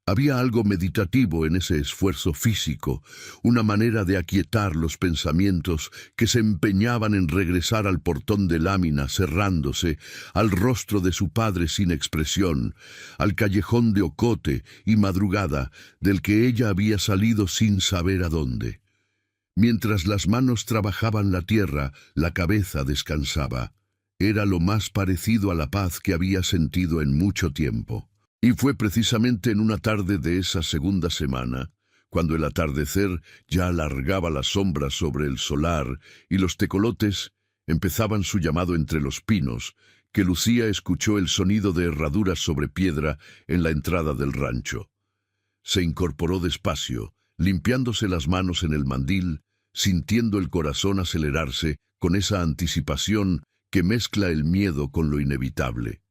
[SPEAKER 1] Había algo meditativo en ese esfuerzo físico, una manera de aquietar los pensamientos que se empeñaban en regresar al portón de lámina cerrándose, al rostro de su padre sin expresión, al callejón de ocote y madrugada del que ella había salido sin saber a dónde. Mientras las manos trabajaban la tierra, la cabeza descansaba. Era lo más parecido a la paz que había sentido en mucho tiempo. Y fue precisamente en una tarde de esa segunda semana, cuando el atardecer ya alargaba las sombras sobre el solar y los tecolotes empezaban su llamado entre los pinos, que Lucía escuchó el sonido de herraduras sobre piedra en la entrada del rancho. Se incorporó despacio, limpiándose las manos en el mandil, sintiendo el corazón acelerarse con esa anticipación que mezcla el miedo con lo inevitable.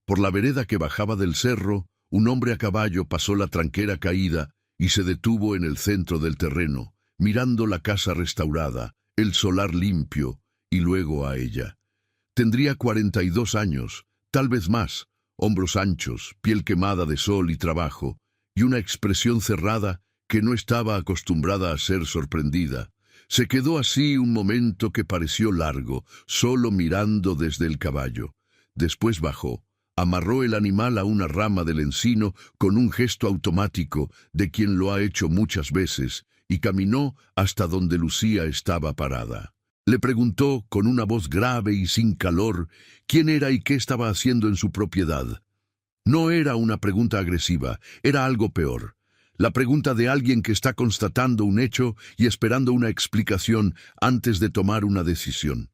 [SPEAKER 1] Por la vereda que bajaba del cerro, un hombre a caballo pasó la tranquera caída y se detuvo en el centro del terreno, mirando la casa restaurada, el solar limpio, y luego a ella. Tendría 42 años, tal vez más, hombros anchos, piel quemada de sol y trabajo, y una expresión cerrada que no estaba acostumbrada a ser sorprendida. Se quedó así un momento que pareció largo, solo mirando desde el caballo. Después bajó, amarró el animal a una rama del encino con un gesto automático de quien lo ha hecho muchas veces, y caminó hasta donde Lucía estaba parada. Le preguntó con una voz grave y sin calor quién era y qué estaba haciendo en su propiedad. No era una pregunta agresiva, era algo peor. La pregunta de alguien que está constatando un hecho y esperando una explicación antes de tomar una decisión.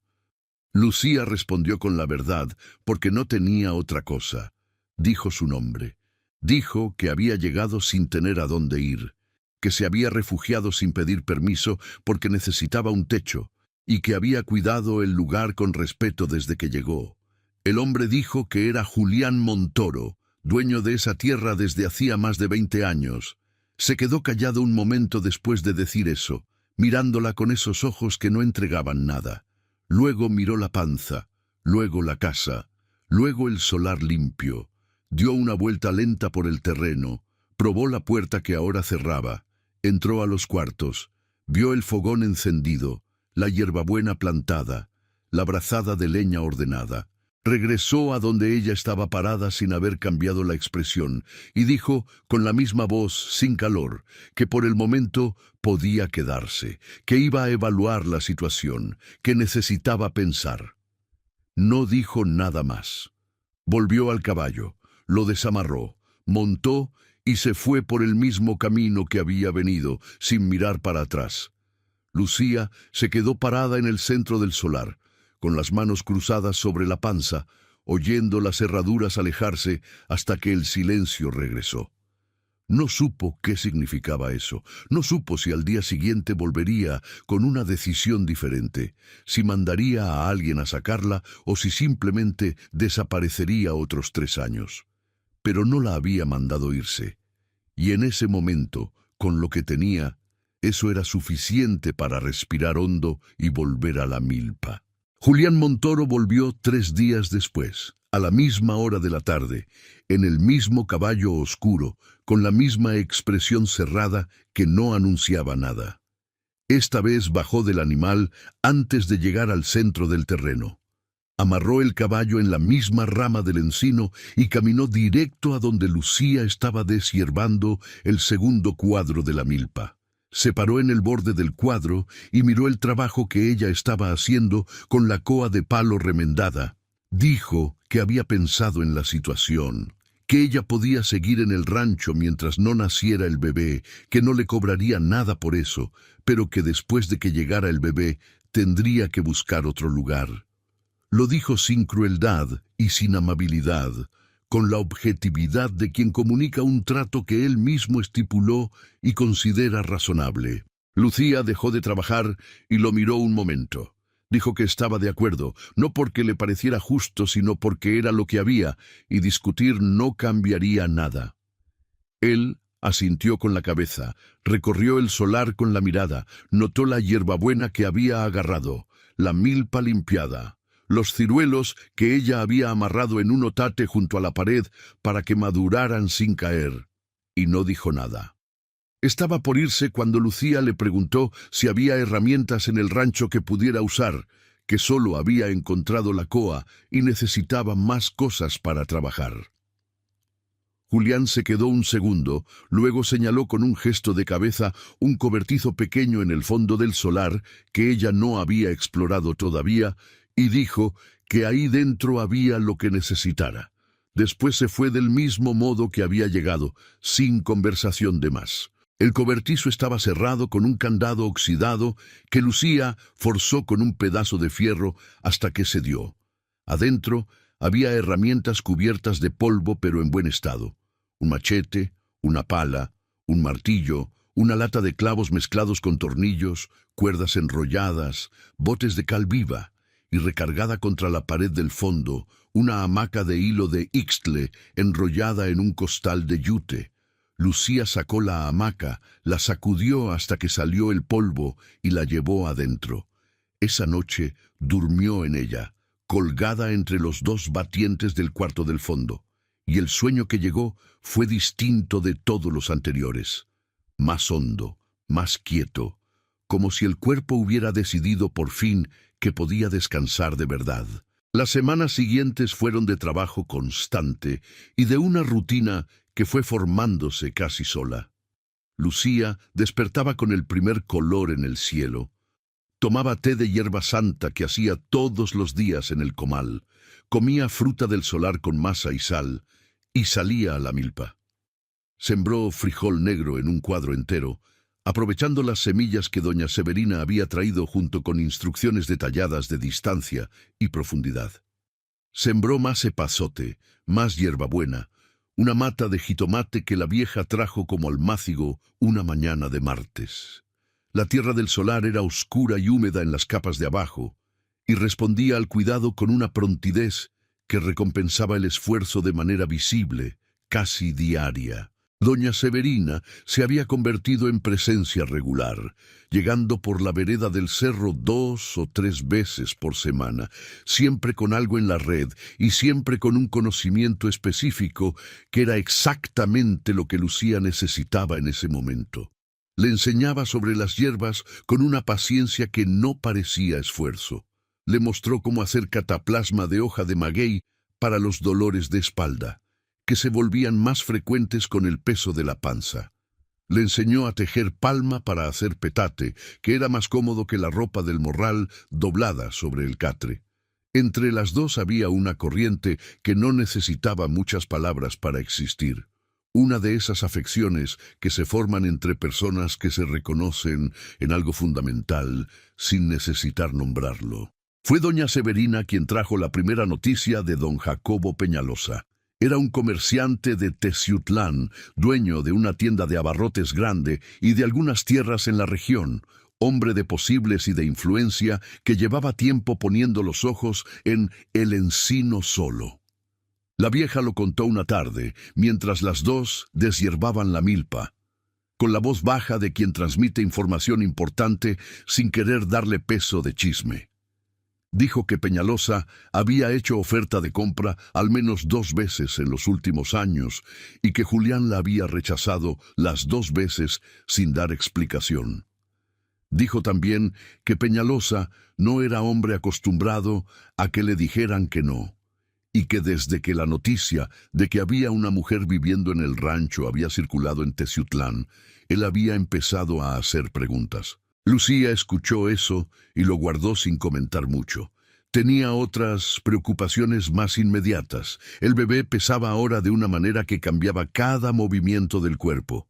[SPEAKER 1] Lucía respondió con la verdad, porque no tenía otra cosa. Dijo su nombre. Dijo que había llegado sin tener a dónde ir, que se había refugiado sin pedir permiso porque necesitaba un techo, y que había cuidado el lugar con respeto desde que llegó. El hombre dijo que era Julián Montoro, dueño de esa tierra desde hacía más de 20 años. Se quedó callado un momento después de decir eso, mirándola con esos ojos que no entregaban nada. Luego miró la panza, luego la casa, luego el solar limpio. Dio una vuelta lenta por el terreno, probó la puerta que ahora cerraba, entró a los cuartos, vio el fogón encendido, la hierbabuena plantada, la brazada de leña ordenada. Regresó a donde ella estaba parada sin haber cambiado la expresión, y dijo, con la misma voz, sin calor, que por el momento podía quedarse, que iba a evaluar la situación, que necesitaba pensar. No dijo nada más. Volvió al caballo, lo desamarró, montó y se fue por el mismo camino que había venido, sin mirar para atrás. Lucía se quedó parada en el centro del solar, con las manos cruzadas sobre la panza, oyendo las herraduras alejarse hasta que el silencio regresó. No supo qué significaba eso, no supo si al día siguiente volvería con una decisión diferente, si mandaría a alguien a sacarla o si simplemente desaparecería otros 3 años. Pero no la había mandado irse, y en ese momento, con lo que tenía, eso era suficiente para respirar hondo y volver a la milpa. Julián Montoro volvió 3 días después, a la misma hora de la tarde, en el mismo caballo oscuro, con la misma expresión cerrada que no anunciaba nada. Esta vez bajó del animal antes de llegar al centro del terreno. Amarró el caballo en la misma rama del encino y caminó directo a donde Lucía estaba deshiervando el segundo cuadro de la milpa. Se paró en el borde del cuadro y miró el trabajo que ella estaba haciendo con la coa de palo remendada. Dijo que había pensado en la situación, que ella podía seguir en el rancho mientras no naciera el bebé, que no le cobraría nada por eso, pero que después de que llegara el bebé tendría que buscar otro lugar. Lo dijo sin crueldad y sin amabilidad, con la objetividad de quien comunica un trato que él mismo estipuló y considera razonable. Lucía dejó de trabajar y lo miró un momento. Dijo que estaba de acuerdo, no porque le pareciera justo, sino porque era lo que había, y discutir no cambiaría nada. Él asintió con la cabeza, recorrió el solar con la mirada, notó la hierbabuena que había agarrado, la milpa limpiada, los ciruelos que ella había amarrado en un otate junto a la pared para que maduraran sin caer, y no dijo nada. Estaba por irse cuando Lucía le preguntó si había herramientas en el rancho que pudiera usar, que solo había encontrado la coa y necesitaba más cosas para trabajar. Julián se quedó un segundo, luego señaló con un gesto de cabeza un cobertizo pequeño en el fondo del solar que ella no había explorado todavía, y dijo que ahí dentro había lo que necesitara. Después se fue del mismo modo que había llegado, sin conversación de más. El cobertizo estaba cerrado con un candado oxidado que Lucía forzó con un pedazo de fierro hasta que cedió. Adentro había herramientas cubiertas de polvo pero en buen estado. Un machete, una pala, un martillo, una lata de clavos mezclados con tornillos, cuerdas enrolladas, botes de cal viva, y recargada contra la pared del fondo, una hamaca de hilo de ixtle enrollada en un costal de yute. Lucía sacó la hamaca, la sacudió hasta que salió el polvo y la llevó adentro. Esa noche durmió en ella, colgada entre los 2 batientes del cuarto del fondo, y el sueño que llegó fue distinto de todos los anteriores. Más hondo, más quieto, como si el cuerpo hubiera decidido por fin que podía descansar de verdad. Las semanas siguientes fueron de trabajo constante y de una rutina que fue formándose casi sola. Lucía despertaba con el primer color en el cielo. Tomaba té de hierba santa que hacía todos los días en el comal, comía fruta del solar con masa y sal, y salía a la milpa. Sembró frijol negro en un cuadro entero, aprovechando las semillas que doña Severina había traído junto con instrucciones detalladas de distancia y profundidad. Sembró más epazote, más hierbabuena, una mata de jitomate que la vieja trajo como almácigo una mañana de martes. La tierra del solar era oscura y húmeda en las capas de abajo, y respondía al cuidado con una prontidez que recompensaba el esfuerzo de manera visible, casi diaria. Doña Severina se había convertido en presencia regular, llegando por la vereda del cerro 2 o 3 veces por semana, siempre con algo en la red y siempre con un conocimiento específico que era exactamente lo que Lucía necesitaba en ese momento. Le enseñaba sobre las hierbas con una paciencia que no parecía esfuerzo. Le mostró cómo hacer cataplasma de hoja de maguey para los dolores de espalda, que se volvían más frecuentes con el peso de la panza. Le enseñó a tejer palma para hacer petate, que era más cómodo que la ropa del morral doblada sobre el catre. Entre las dos había una corriente que no necesitaba muchas palabras para existir. Una de esas afecciones que se forman entre personas que se reconocen en algo fundamental sin necesitar nombrarlo. Fue doña Severina quien trajo la primera noticia de don Jacobo Peñalosa. Era un comerciante de Teciutlán, dueño de una tienda de abarrotes grande y de algunas tierras en la región, hombre de posibles y de influencia que llevaba tiempo poniendo los ojos en el encino solo. La vieja lo contó una tarde, mientras las dos deshiervaban la milpa, con la voz baja de quien transmite información importante sin querer darle peso de chisme. Dijo que Peñalosa había hecho oferta de compra al menos 2 veces en los últimos años y que Julián la había rechazado las 2 veces sin dar explicación. Dijo también que Peñalosa no era hombre acostumbrado a que le dijeran que no, y que desde que la noticia de que había una mujer viviendo en el rancho había circulado en Teciutlán, él había empezado a hacer preguntas. Lucía escuchó eso y lo guardó sin comentar mucho. Tenía otras preocupaciones más inmediatas. El bebé pesaba ahora de una manera que cambiaba cada movimiento del cuerpo.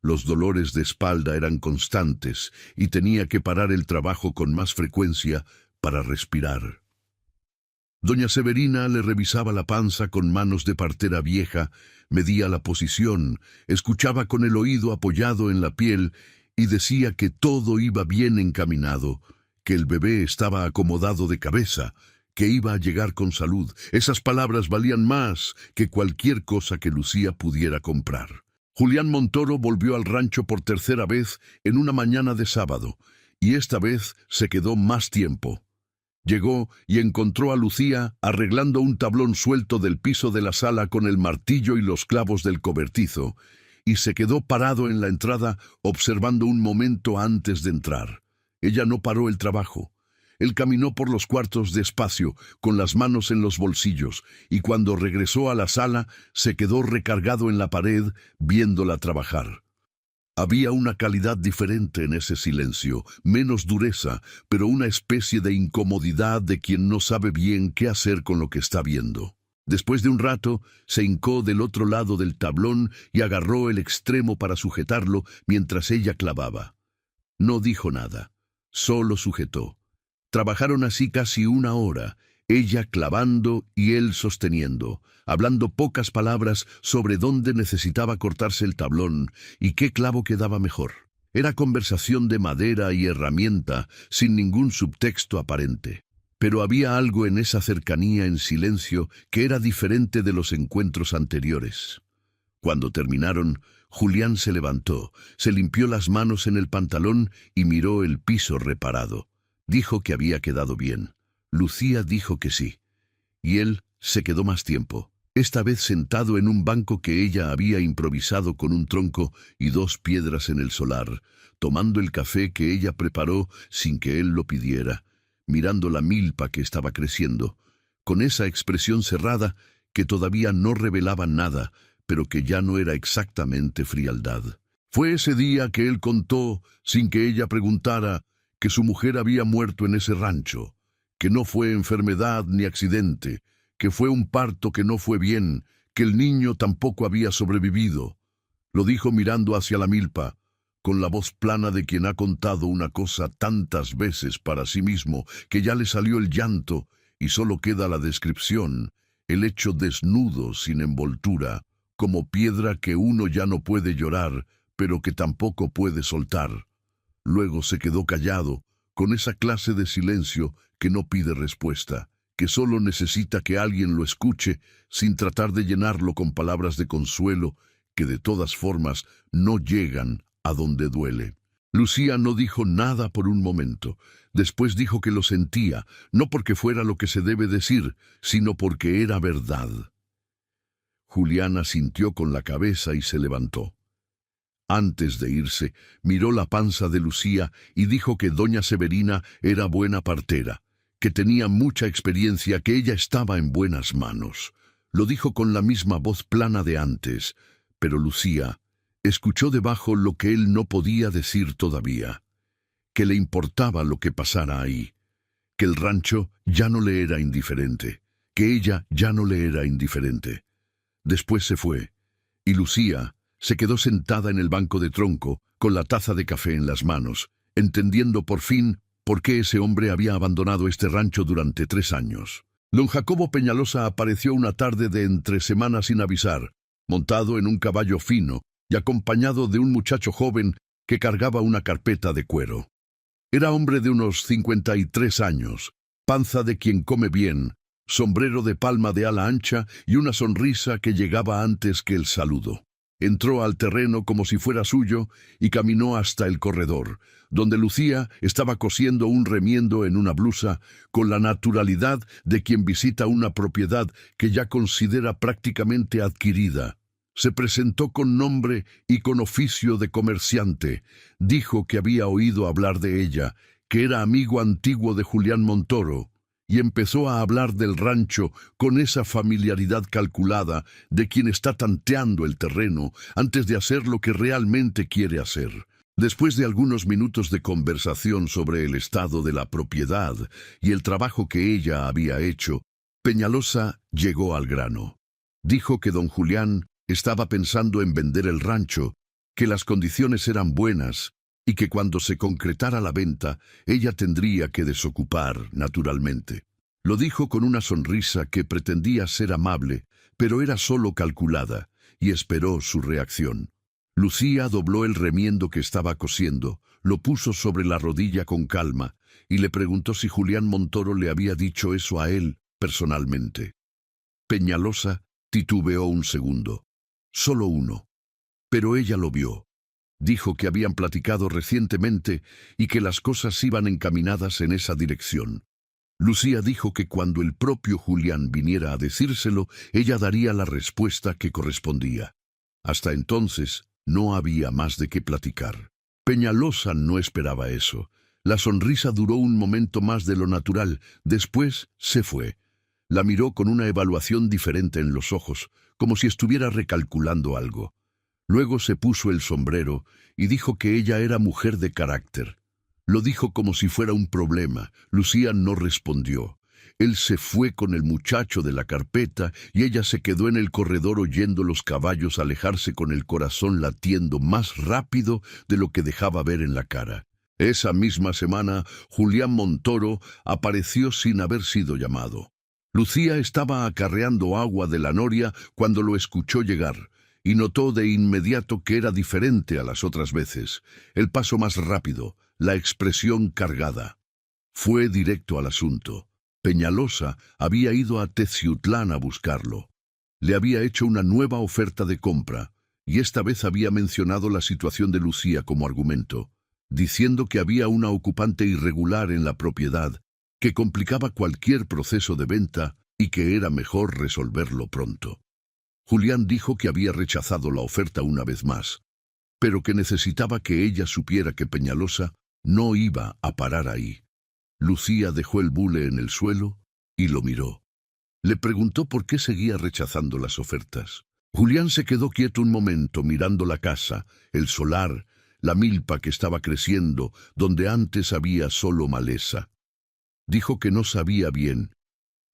[SPEAKER 1] Los dolores de espalda eran constantes y tenía que parar el trabajo con más frecuencia para respirar. Doña Severina le revisaba la panza con manos de partera vieja, medía la posición, escuchaba con el oído apoyado en la piel y decía que todo iba bien encaminado, que el bebé estaba acomodado de cabeza, que iba a llegar con salud. Esas palabras valían más que cualquier cosa que Lucía pudiera comprar. Julián Montoro volvió al rancho por tercera vez en una mañana de sábado, y esta vez se quedó más tiempo. Llegó y encontró a Lucía arreglando un tablón suelto del piso de la sala con el martillo y los clavos del cobertizo, y se quedó parado en la entrada observando un momento antes de entrar. Ella no paró el trabajo. Él caminó por los cuartos despacio, con las manos en los bolsillos, y cuando regresó a la sala, se quedó recargado en la pared, viéndola trabajar. Había una calidad diferente en ese silencio, menos dureza, pero una especie de incomodidad de quien no sabe bien qué hacer con lo que está viendo. Después de un rato, se hincó del otro lado del tablón y agarró el extremo para sujetarlo mientras ella clavaba. No dijo nada, solo sujetó. Trabajaron así casi 1 hora, ella clavando y él sosteniendo, hablando pocas palabras sobre dónde necesitaba cortarse el tablón y qué clavo quedaba mejor. Era conversación de madera y herramienta, sin ningún subtexto aparente. Pero había algo en esa cercanía en silencio que era diferente de los encuentros anteriores. Cuando terminaron, Julián se levantó, se limpió las manos en el pantalón y miró el piso reparado. Dijo que había quedado bien. Lucía dijo que sí. Y él se quedó más tiempo, esta vez sentado en un banco que ella había improvisado con un tronco y 2 piedras en el solar, tomando el café que ella preparó sin que él lo pidiera, mirando la milpa que estaba creciendo, con esa expresión cerrada que todavía no revelaba nada, pero que ya no era exactamente frialdad. Fue ese día que él contó, sin que ella preguntara, que su mujer había muerto en ese rancho, que no fue enfermedad ni accidente, que fue un parto que no fue bien, que el niño tampoco había sobrevivido. Lo dijo mirando hacia la milpa, con la voz plana de quien ha contado una cosa tantas veces para sí mismo que ya le salió el llanto y solo queda la descripción, el hecho desnudo sin envoltura, como piedra que uno ya no puede llorar, pero que tampoco puede soltar. Luego se quedó callado, con esa clase de silencio que no pide respuesta, que solo necesita que alguien lo escuche sin tratar de llenarlo con palabras de consuelo que de todas formas no llegan a donde duele. Lucía no dijo nada por un momento. Después dijo que lo sentía, no porque fuera lo que se debe decir, sino porque era verdad. Julián asintió con la cabeza y se levantó. Antes de irse, miró la panza de Lucía y dijo que doña Severina era buena partera, que tenía mucha experiencia, que ella estaba en buenas manos. Lo dijo con la misma voz plana de antes, pero Lucía escuchó debajo lo que él no podía decir todavía, que le importaba lo que pasara ahí, que el rancho ya no le era indiferente, que ella ya no le era indiferente. Después se fue, y Lucía se quedó sentada en el banco de tronco, con la taza de café en las manos, entendiendo por fin por qué ese hombre había abandonado este rancho durante 3 años. Don Jacobo Peñalosa apareció una tarde de entre semanas sin avisar, montado en un caballo fino y acompañado de un muchacho joven que cargaba una carpeta de cuero. Era hombre de unos 53 años, panza de quien come bien, sombrero de palma de ala ancha y una sonrisa que llegaba antes que el saludo. Entró al terreno como si fuera suyo y caminó hasta el corredor, donde Lucía estaba cosiendo un remiendo en una blusa con la naturalidad de quien visita una propiedad que ya considera prácticamente adquirida. Se presentó con nombre y con oficio de comerciante, dijo que había oído hablar de ella, que era amigo antiguo de Julián Montoro, y empezó a hablar del rancho con esa familiaridad calculada de quien está tanteando el terreno antes de hacer lo que realmente quiere hacer. Después de algunos minutos de conversación sobre el estado de la propiedad y el trabajo que ella había hecho, Peñalosa llegó al grano. Dijo que don Julián estaba pensando en vender el rancho, que las condiciones eran buenas y que cuando se concretara la venta, ella tendría que desocupar, naturalmente. Lo dijo con una sonrisa que pretendía ser amable, pero era solo calculada, y esperó su reacción. Lucía dobló el remiendo que estaba cosiendo, lo puso sobre la rodilla con calma, y le preguntó si Julián Montoro le había dicho eso a él, personalmente. Peñalosa titubeó un segundo, solo uno, pero ella lo vio. Dijo que habían platicado recientemente y que las cosas iban encaminadas en esa dirección. Lucía dijo que cuando el propio Julián viniera a decírselo, ella daría la respuesta que correspondía. Hasta entonces no había más de qué platicar. Peñalosa no esperaba eso. La sonrisa duró un momento más de lo natural, después se fue. La miró con una evaluación diferente en los ojos, como si estuviera recalculando algo. Luego se puso el sombrero y dijo que ella era mujer de carácter. Lo dijo como si fuera un problema. Lucía no respondió. Él se fue con el muchacho de la carpeta y ella se quedó en el corredor oyendo los caballos alejarse con el corazón latiendo más rápido de lo que dejaba ver en la cara. Esa misma semana, Julián Montoro apareció sin haber sido llamado. Lucía estaba acarreando agua de la noria cuando lo escuchó llegar, y notó de inmediato que era diferente a las otras veces. El paso más rápido, la expresión cargada. Fue directo al asunto. Peñalosa había ido a Teciutlán a buscarlo. Le había hecho una nueva oferta de compra, y esta vez había mencionado la situación de Lucía como argumento, diciendo que había una ocupante irregular en la propiedad, que complicaba cualquier proceso de venta y que era mejor resolverlo pronto. Julián dijo que había rechazado la oferta una vez más, pero que necesitaba que ella supiera que Peñalosa no iba a parar ahí. Lucía dejó el bule en el suelo y lo miró. Le preguntó por qué seguía rechazando las ofertas. Julián se quedó quieto un momento mirando la casa, el solar, la milpa que estaba creciendo, donde antes había solo maleza. Dijo que no sabía bien,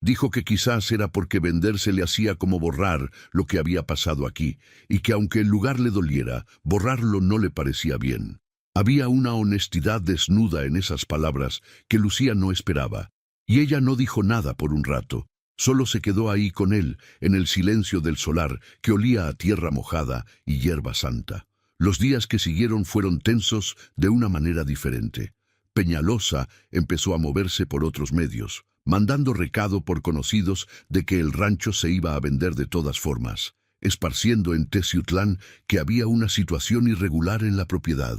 [SPEAKER 1] Dijo que quizás era porque venderse le hacía como borrar lo que había pasado aquí, y que aunque el lugar le doliera, borrarlo no le parecía bien. Había una honestidad desnuda en esas palabras que Lucía no esperaba, y ella no dijo nada por un rato. Solo se quedó ahí con él, en el silencio del solar que olía a tierra mojada y hierba santa. Los días que siguieron fueron tensos de una manera diferente. Peñalosa empezó a moverse por otros medios, mandando recado por conocidos de que el rancho se iba a vender de todas formas, esparciendo en Teciutlán que había una situación irregular en la propiedad,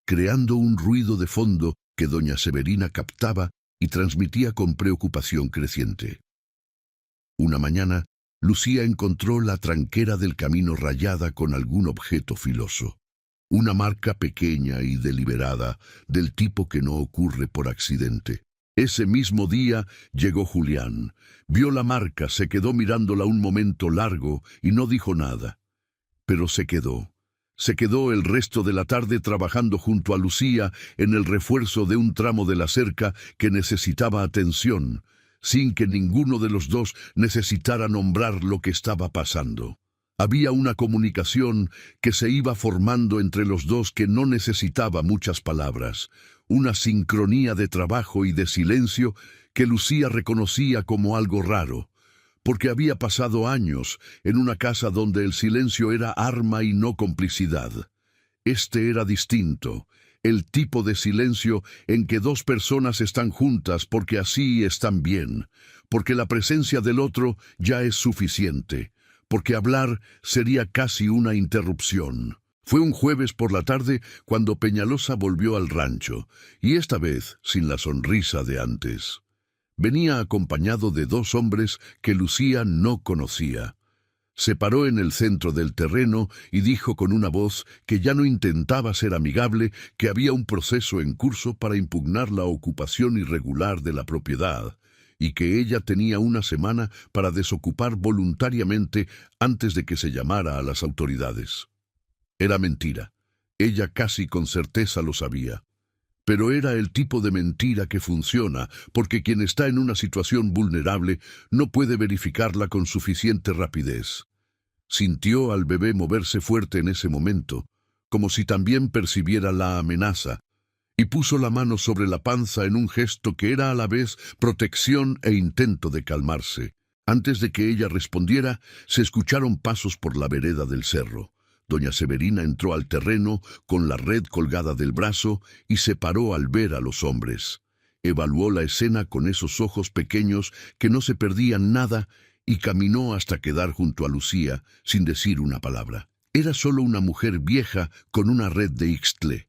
[SPEAKER 1] creando un ruido de fondo que doña Severina captaba y transmitía con preocupación creciente. Una mañana, Lucía encontró la tranquera del camino rayada con algún objeto filoso. Una marca pequeña y deliberada, del tipo que no ocurre por accidente. Ese mismo día llegó Julián. Vio la marca, se quedó mirándola un momento largo y no dijo nada. Pero se quedó. Se quedó el resto de la tarde trabajando junto a Lucía en el refuerzo de un tramo de la cerca que necesitaba atención, sin que ninguno de los dos necesitara nombrar lo que estaba pasando. Había una comunicación que se iba formando entre los dos que no necesitaba muchas palabras, una sincronía de trabajo y de silencio que Lucía reconocía como algo raro, porque había pasado años en una casa donde el silencio era arma y no complicidad. Este era distinto, el tipo de silencio en que dos personas están juntas porque así están bien, porque la presencia del otro ya es suficiente, porque hablar sería casi una interrupción. Fue un jueves por la tarde cuando Peñalosa volvió al rancho, y esta vez sin la sonrisa de antes. Venía acompañado de dos hombres que Lucía no conocía. Se paró en el centro del terreno y dijo con una voz que ya no intentaba ser amigable que había un proceso en curso para impugnar la ocupación irregular de la propiedad, y que ella tenía una semana para desocupar voluntariamente antes de que se llamara a las autoridades. Era mentira. Ella casi con certeza lo sabía. Pero era el tipo de mentira que funciona, porque quien está en una situación vulnerable no puede verificarla con suficiente rapidez. Sintió al bebé moverse fuerte en ese momento, como si también percibiera la amenaza, y puso la mano sobre la panza en un gesto que era a la vez protección e intento de calmarse. Antes de que ella respondiera, se escucharon pasos por la vereda del cerro. Doña Severina entró al terreno con la red colgada del brazo y se paró al ver a los hombres. Evaluó la escena con esos ojos pequeños que no se perdían nada y caminó hasta quedar junto a Lucía sin decir una palabra. Era solo una mujer vieja con una red de ixtle,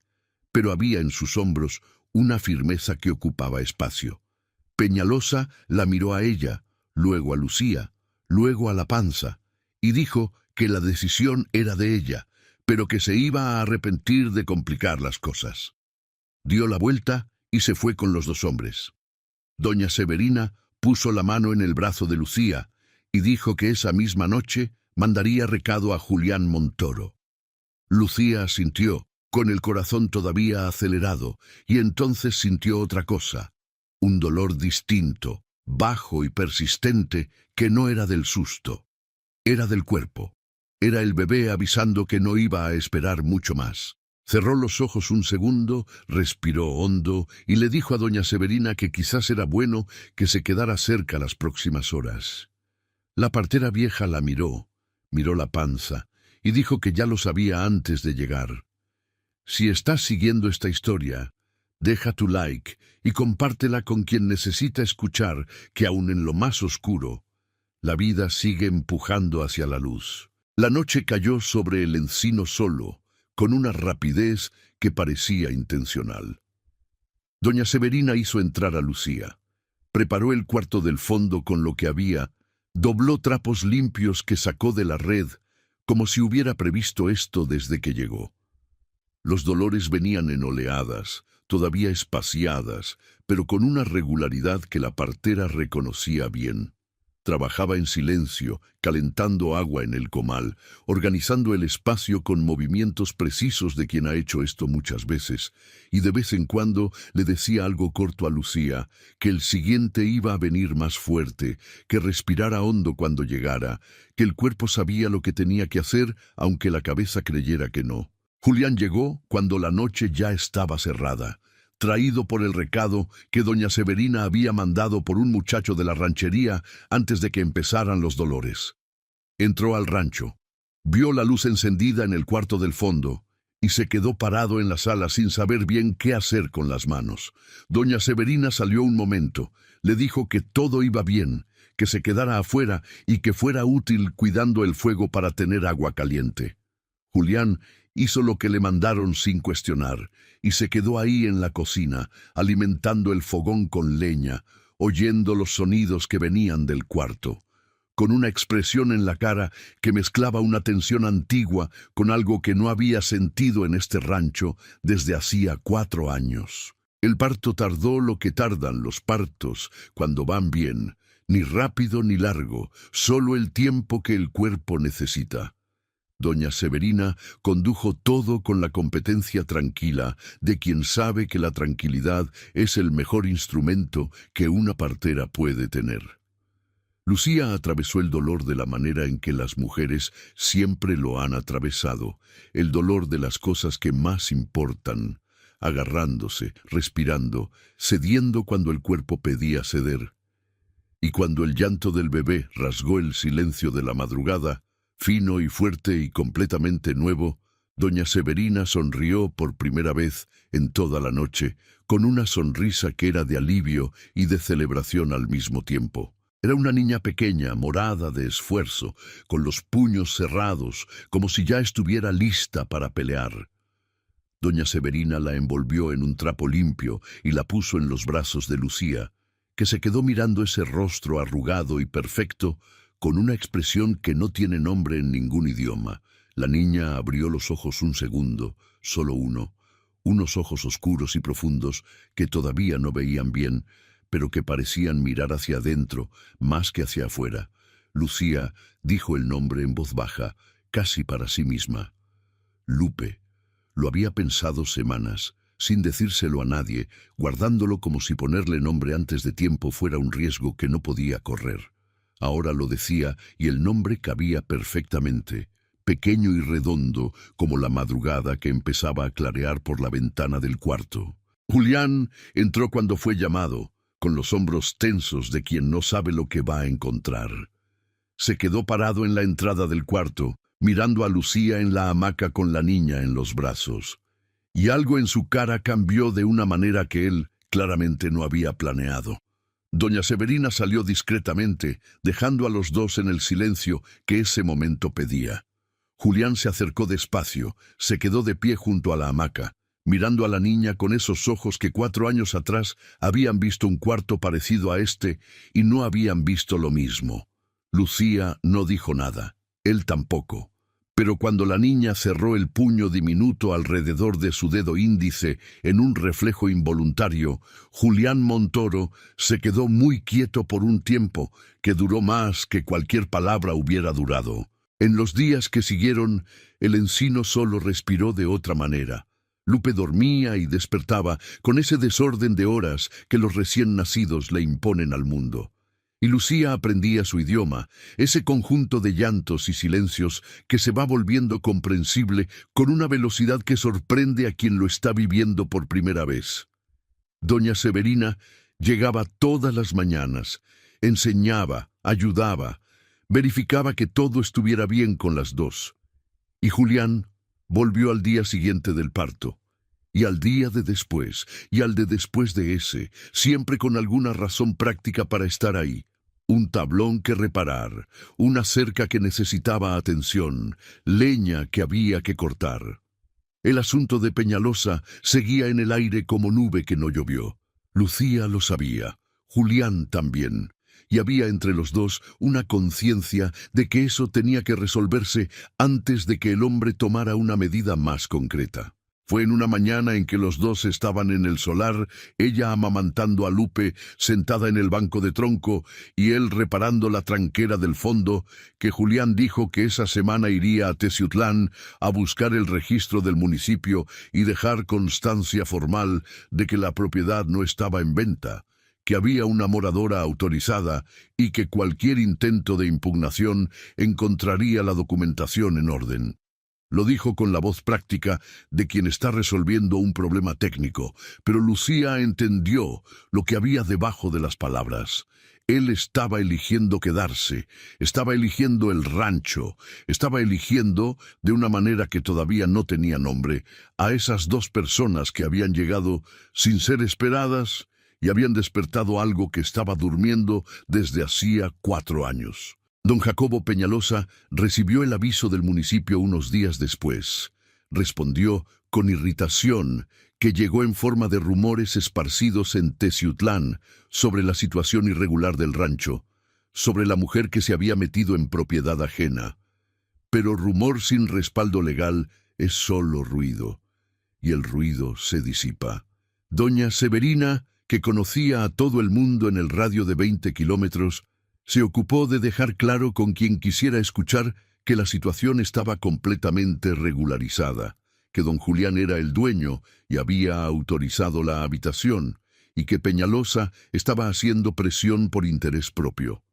[SPEAKER 1] pero había en sus hombros una firmeza que ocupaba espacio. Peñalosa la miró a ella, luego a Lucía, luego a la panza, y dijo que la decisión era de ella, pero que se iba a arrepentir de complicar las cosas. Dio la vuelta y se fue con los dos hombres. Doña Severina puso la mano en el brazo de Lucía y dijo que esa misma noche mandaría recado a Julián Montoro. Lucía asintió, con el corazón todavía acelerado, y entonces sintió otra cosa, un dolor distinto, bajo y persistente, que no era del susto. Era del cuerpo. Era el bebé avisando que no iba a esperar mucho más. Cerró los ojos un segundo, respiró hondo y le dijo a doña Severina que quizás era bueno que se quedara cerca las próximas horas. La partera vieja la miró la panza y dijo que ya lo sabía antes de llegar. Si estás siguiendo esta historia, deja tu like y compártela con quien necesita escuchar que aun en lo más oscuro, la vida sigue empujando hacia la luz. La noche cayó sobre el encino solo, con una rapidez que parecía intencional. Doña Severina hizo entrar a Lucía. Preparó el cuarto del fondo con lo que había, dobló trapos limpios que sacó de la red, como si hubiera previsto esto desde que llegó. Los dolores venían en oleadas, todavía espaciadas, pero con una regularidad que la partera reconocía bien. Trabajaba en silencio, calentando agua en el comal, organizando el espacio con movimientos precisos de quien ha hecho esto muchas veces, y de vez en cuando le decía algo corto a Lucía, que el siguiente iba a venir más fuerte, que respirara hondo cuando llegara, que el cuerpo sabía lo que tenía que hacer, aunque la cabeza creyera que no. Julián llegó cuando la noche ya estaba cerrada, traído por el recado que doña Severina había mandado por un muchacho de la ranchería antes de que empezaran los dolores. Entró al rancho, vio la luz encendida en el cuarto del fondo y se quedó parado en la sala sin saber bien qué hacer con las manos. Doña Severina salió un momento, le dijo que todo iba bien, que se quedara afuera y que fuera útil cuidando el fuego para tener agua caliente. Julián hizo lo que le mandaron sin cuestionar, y se quedó ahí en la cocina, alimentando el fogón con leña, oyendo los sonidos que venían del cuarto, con una expresión en la cara que mezclaba una tensión antigua con algo que no había sentido en este rancho desde hacía 4 años. El parto tardó lo que tardan los partos cuando van bien, ni rápido ni largo, solo el tiempo que el cuerpo necesita. Doña Severina condujo todo con la competencia tranquila de quien sabe que la tranquilidad es el mejor instrumento que una partera puede tener. Lucía atravesó el dolor de la manera en que las mujeres siempre lo han atravesado, el dolor de las cosas que más importan, agarrándose, respirando, cediendo cuando el cuerpo pedía ceder. Y cuando el llanto del bebé rasgó el silencio de la madrugada, fino y fuerte y completamente nuevo, doña Severina sonrió por primera vez en toda la noche, con una sonrisa que era de alivio y de celebración al mismo tiempo. Era una niña pequeña, morada de esfuerzo, con los puños cerrados, como si ya estuviera lista para pelear. Doña Severina la envolvió en un trapo limpio y la puso en los brazos de Lucía, que se quedó mirando ese rostro arrugado y perfecto, con una expresión que no tiene nombre en ningún idioma. La niña abrió los ojos un segundo, solo uno, unos ojos oscuros y profundos que todavía no veían bien, pero que parecían mirar hacia adentro más que hacia afuera. Lucía dijo el nombre en voz baja, casi para sí misma. Lupe. Lo había pensado semanas, sin decírselo a nadie, guardándolo como si ponerle nombre antes de tiempo fuera un riesgo que no podía correr. Ahora lo decía y el nombre cabía perfectamente, pequeño y redondo como la madrugada que empezaba a clarear por la ventana del cuarto. Julián entró cuando fue llamado, con los hombros tensos de quien no sabe lo que va a encontrar. Se quedó parado en la entrada del cuarto, mirando a Lucía en la hamaca con la niña en los brazos. Y algo en su cara cambió de una manera que él claramente no había planeado. Doña Severina salió discretamente, dejando a los dos en el silencio que ese momento pedía. Julián se acercó despacio, se quedó de pie junto a la hamaca, mirando a la niña con esos ojos que 4 años atrás habían visto un cuarto parecido a este y no habían visto lo mismo. Lucía no dijo nada, él tampoco. Pero cuando la niña cerró el puño diminuto alrededor de su dedo índice en un reflejo involuntario, Julián Montoro se quedó muy quieto por un tiempo que duró más que cualquier palabra hubiera durado. En los días que siguieron, el encino solo respiró de otra manera. Lupe dormía y despertaba con ese desorden de horas que los recién nacidos le imponen al mundo. Y Lucía aprendía su idioma, ese conjunto de llantos y silencios que se va volviendo comprensible con una velocidad que sorprende a quien lo está viviendo por primera vez. Doña Severina llegaba todas las mañanas, enseñaba, ayudaba, verificaba que todo estuviera bien con las dos. Y Julián volvió al día siguiente del parto. Y al día de después, y al de después de ese, siempre con alguna razón práctica para estar ahí. Un tablón que reparar, una cerca que necesitaba atención, leña que había que cortar. El asunto de Peñalosa seguía en el aire como nube que no llovió. Lucía lo sabía, Julián también, y había entre los dos una conciencia de que eso tenía que resolverse antes de que el hombre tomara una medida más concreta. Fue en una mañana en que los dos estaban en el solar, ella amamantando a Lupe sentada en el banco de tronco y él reparando la tranquera del fondo, que Julián dijo que esa semana iría a Teciutlán a buscar el registro del municipio y dejar constancia formal de que la propiedad no estaba en venta, que había una moradora autorizada y que cualquier intento de impugnación encontraría la documentación en orden. Lo dijo con la voz práctica de quien está resolviendo un problema técnico, pero Lucía entendió lo que había debajo de las palabras. Él estaba eligiendo quedarse, estaba eligiendo el rancho, estaba eligiendo, de una manera que todavía no tenía nombre, a esas dos personas que habían llegado sin ser esperadas y habían despertado algo que estaba durmiendo desde hacía 4 años. Don Jacobo Peñalosa recibió el aviso del municipio unos días después. Respondió con irritación que llegó en forma de rumores esparcidos en Teciutlán sobre la situación irregular del rancho, sobre la mujer que se había metido en propiedad ajena. Pero rumor sin respaldo legal es solo ruido, y el ruido se disipa. Doña Severina, que conocía a todo el mundo en el radio de 20 kilómetros, se ocupó de dejar claro con quien quisiera escuchar que la situación estaba completamente regularizada, que don Julián era el dueño y había autorizado la habitación, y que Peñalosa estaba haciendo presión por interés propio.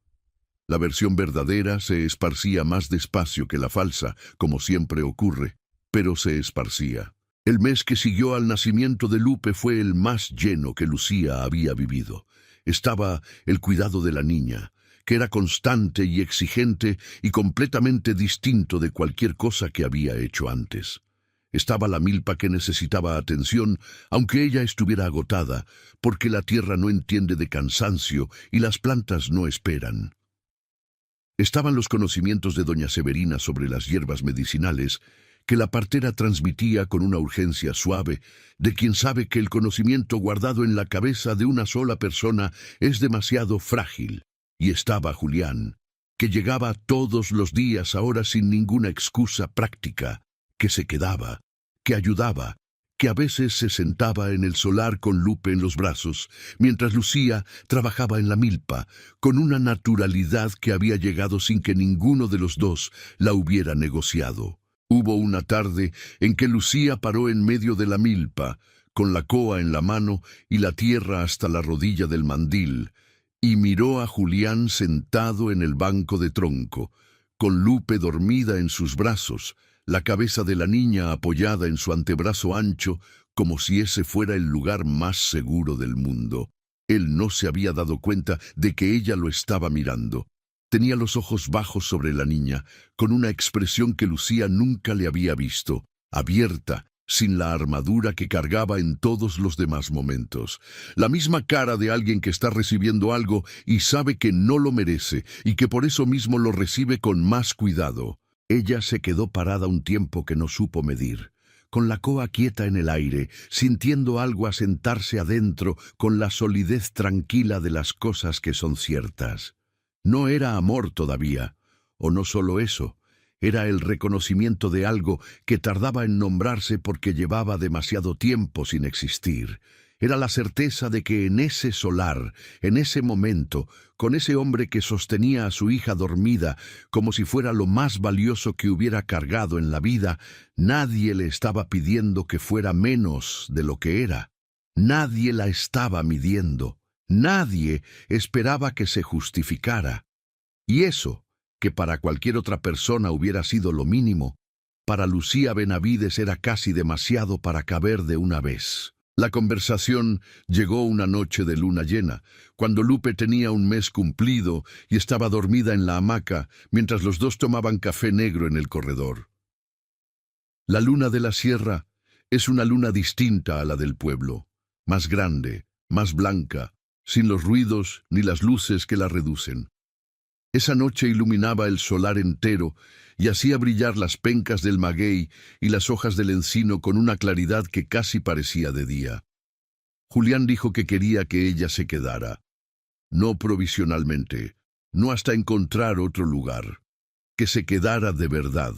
[SPEAKER 1] La versión verdadera se esparcía más despacio que la falsa, como siempre ocurre, pero se esparcía. El mes que siguió al nacimiento de Lupe fue el más lleno que Lucía había vivido. Estaba el cuidado de la niña, que era constante y exigente y completamente distinto de cualquier cosa que había hecho antes. Estaba la milpa que necesitaba atención, aunque ella estuviera agotada, porque la tierra no entiende de cansancio y las plantas no esperan. Estaban los conocimientos de doña Severina sobre las hierbas medicinales, que la partera transmitía con una urgencia suave, de quien sabe que el conocimiento guardado en la cabeza de una sola persona es demasiado frágil. Y estaba Julián, que llegaba todos los días ahora sin ninguna excusa práctica, que se quedaba, que ayudaba, que a veces se sentaba en el solar con Lupe en los brazos, mientras Lucía trabajaba en la milpa, con una naturalidad que había llegado sin que ninguno de los dos la hubiera negociado. Hubo una tarde en que Lucía paró en medio de la milpa, con la coa en la mano y la tierra hasta la rodilla del mandil, y miró a Julián sentado en el banco de tronco, con Lupe dormida en sus brazos, la cabeza de la niña apoyada en su antebrazo ancho, como si ese fuera el lugar más seguro del mundo. Él no se había dado cuenta de que ella lo estaba mirando. Tenía los ojos bajos sobre la niña, con una expresión que Lucía nunca le había visto, abierta, sin la armadura que cargaba en todos los demás momentos. La misma cara de alguien que está recibiendo algo y sabe que no lo merece y que por eso mismo lo recibe con más cuidado. Ella se quedó parada un tiempo que no supo medir, con la coa quieta en el aire, sintiendo algo asentarse adentro con la solidez tranquila de las cosas que son ciertas. No era amor todavía, o no solo eso. Era el reconocimiento de algo que tardaba en nombrarse porque llevaba demasiado tiempo sin existir. Era la certeza de que en ese solar, en ese momento, con ese hombre que sostenía a su hija dormida como si fuera lo más valioso que hubiera cargado en la vida, nadie le estaba pidiendo que fuera menos de lo que era. Nadie la estaba midiendo. Nadie esperaba que se justificara. Y eso, que para cualquier otra persona hubiera sido lo mínimo, para Lucía Benavides era casi demasiado para caber de una vez. La conversación llegó una noche de luna llena, cuando Lupe tenía un mes cumplido y estaba dormida en la hamaca, mientras los dos tomaban café negro en el corredor. La luna de la sierra es una luna distinta a la del pueblo, más grande, más blanca, sin los ruidos ni las luces que la reducen. Esa noche iluminaba el solar entero y hacía brillar las pencas del maguey y las hojas del encino con una claridad que casi parecía de día. Julián dijo que quería que ella se quedara, no provisionalmente, no hasta encontrar otro lugar, que se quedara de verdad,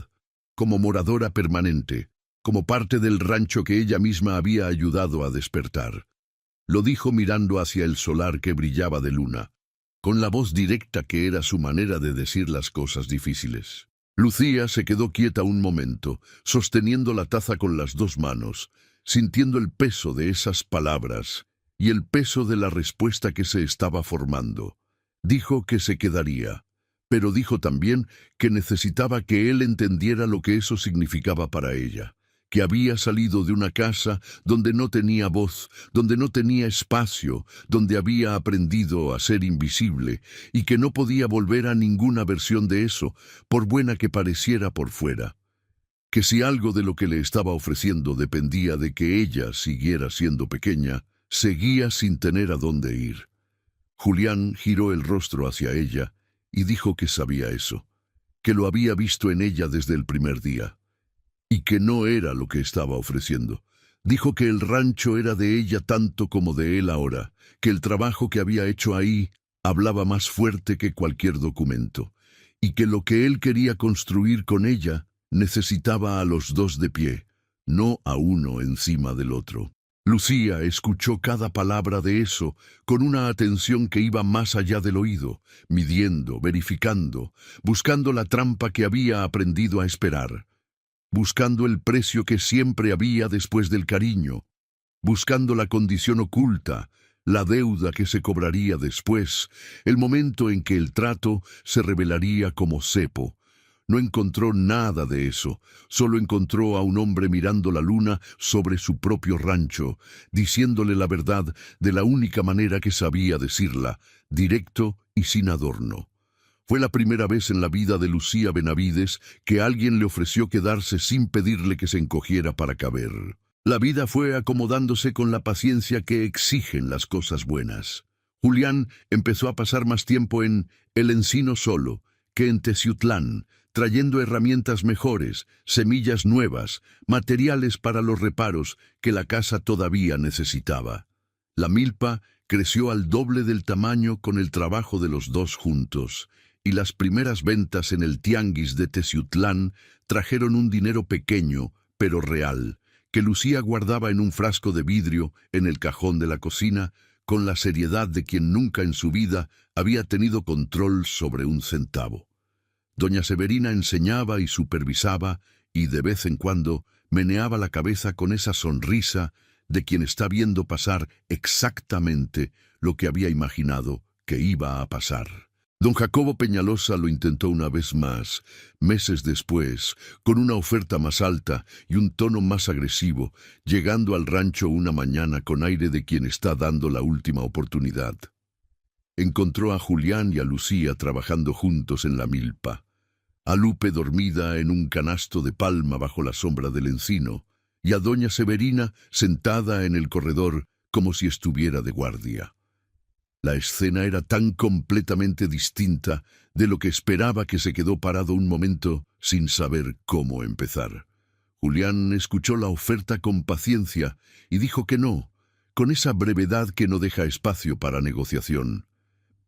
[SPEAKER 1] como moradora permanente, como parte del rancho que ella misma había ayudado a despertar. Lo dijo mirando hacia el solar que brillaba de luna, con la voz directa que era su manera de decir las cosas difíciles. Lucía se quedó quieta un momento, sosteniendo la taza con las dos manos, sintiendo el peso de esas palabras y el peso de la respuesta que se estaba formando. Dijo que se quedaría, pero dijo también que necesitaba que él entendiera lo que eso significaba para ella, que había salido de una casa donde no tenía voz, donde no tenía espacio, donde había aprendido a ser invisible, y que no podía volver a ninguna versión de eso, por buena que pareciera por fuera. Que si algo de lo que le estaba ofreciendo dependía de que ella siguiera siendo pequeña, seguía sin tener a dónde ir. Julián giró el rostro hacia ella y dijo que sabía eso, que lo había visto en ella desde el primer día, y que no era lo que estaba ofreciendo. Dijo que el rancho era de ella tanto como de él ahora, que el trabajo que había hecho ahí hablaba más fuerte que cualquier documento, y que lo que él quería construir con ella necesitaba a los dos de pie, no a uno encima del otro. Lucía escuchó cada palabra de eso con una atención que iba más allá del oído, midiendo, verificando, buscando la trampa que había aprendido a esperar, buscando el precio que siempre había después del cariño, buscando la condición oculta, la deuda que se cobraría después, el momento en que el trato se revelaría como cepo. No encontró nada de eso, solo encontró a un hombre mirando la luna sobre su propio rancho, diciéndole la verdad de la única manera que sabía decirla, directo y sin adorno. Fue la primera vez en la vida de Lucía Benavides que alguien le ofreció quedarse sin pedirle que se encogiera para caber. La vida fue acomodándose con la paciencia que exigen las cosas buenas. Julián empezó a pasar más tiempo en El Encino solo que en Teciutlán, trayendo herramientas mejores, semillas nuevas, materiales para los reparos que la casa todavía necesitaba. La milpa creció al doble del tamaño con el trabajo de los dos juntos, y las primeras ventas en el tianguis de Teciutlán trajeron un dinero pequeño, pero real, que Lucía guardaba en un frasco de vidrio en el cajón de la cocina, con la seriedad de quien nunca en su vida había tenido control sobre un centavo. Doña Severina enseñaba y supervisaba, y de vez en cuando meneaba la cabeza con esa sonrisa de quien está viendo pasar exactamente lo que había imaginado que iba a pasar. Don Jacobo Peñalosa lo intentó una vez más, meses después, con una oferta más alta y un tono más agresivo, llegando al rancho una mañana con aire de quien está dando la última oportunidad. Encontró a Julián y a Lucía trabajando juntos en la milpa, a Lupe dormida en un canasto de palma bajo la sombra del encino, y a doña Severina sentada en el corredor como si estuviera de guardia. La escena era tan completamente distinta de lo que esperaba que se quedó parado un momento sin saber cómo empezar. Julián escuchó la oferta con paciencia y dijo que no, con esa brevedad que no deja espacio para negociación.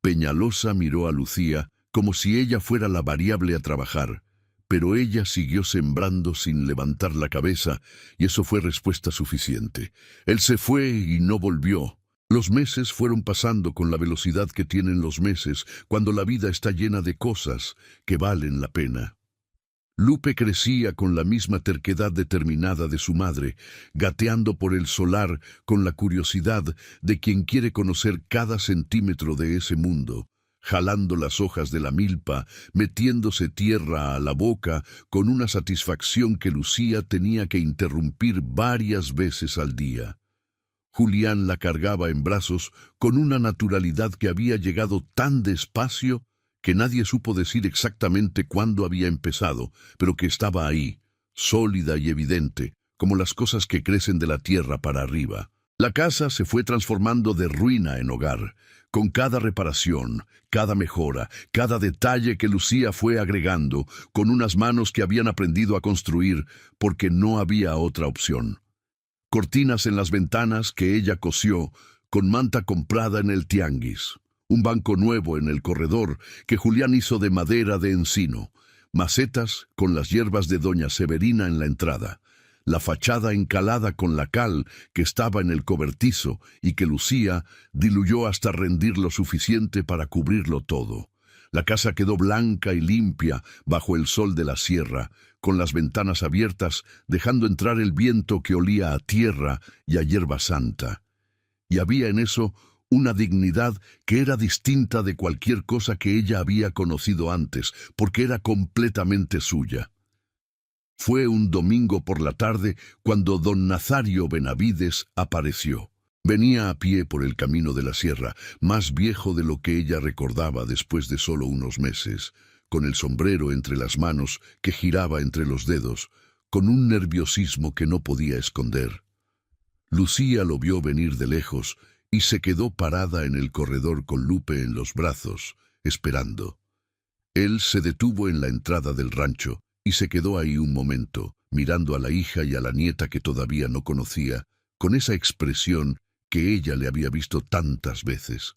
[SPEAKER 1] Peñalosa miró a Lucía como si ella fuera la variable a trabajar, pero ella siguió sembrando sin levantar la cabeza, y eso fue respuesta suficiente. Él se fue y no volvió. Los meses fueron pasando con la velocidad que tienen los meses cuando la vida está llena de cosas que valen la pena. Lupe crecía con la misma terquedad determinada de su madre, gateando por el solar con la curiosidad de quien quiere conocer cada centímetro de ese mundo, jalando las hojas de la milpa, metiéndose tierra a la boca con una satisfacción que Lucía tenía que interrumpir varias veces al día. Julián la cargaba en brazos con una naturalidad que había llegado tan despacio que nadie supo decir exactamente cuándo había empezado, pero que estaba ahí, sólida y evidente, como las cosas que crecen de la tierra para arriba. La casa se fue transformando de ruina en hogar, con cada reparación, cada mejora, cada detalle que Lucía fue agregando, con unas manos que habían aprendido a construir porque no había otra opción. Cortinas en las ventanas que ella cosió, con manta comprada en el tianguis. Un banco nuevo en el corredor que Julián hizo de madera de encino. Macetas con las hierbas de doña Severina en la entrada. la fachada encalada con la cal que estaba en el cobertizo y que Lucía diluyó hasta rendir lo suficiente para cubrirlo todo. La casa quedó blanca y limpia bajo el sol de la sierra, con las ventanas abiertas, dejando entrar el viento que olía a tierra y a hierba santa. Y había en eso una dignidad que era distinta de cualquier cosa que ella había conocido antes, porque era completamente suya. Fue un domingo por la tarde cuando don Nazario Benavides apareció. Venía a pie por el camino de la sierra, más viejo de lo que ella recordaba después de solo unos meses, con el sombrero entre las manos que giraba entre los dedos, con un nerviosismo que no podía esconder. Lucía lo vio venir de lejos y se quedó parada en el corredor con Lupe en los brazos, esperando. Él se detuvo en la entrada del rancho y se quedó ahí un momento, mirando a la hija y a la nieta que todavía no conocía, con esa expresión que ella le había visto tantas veces.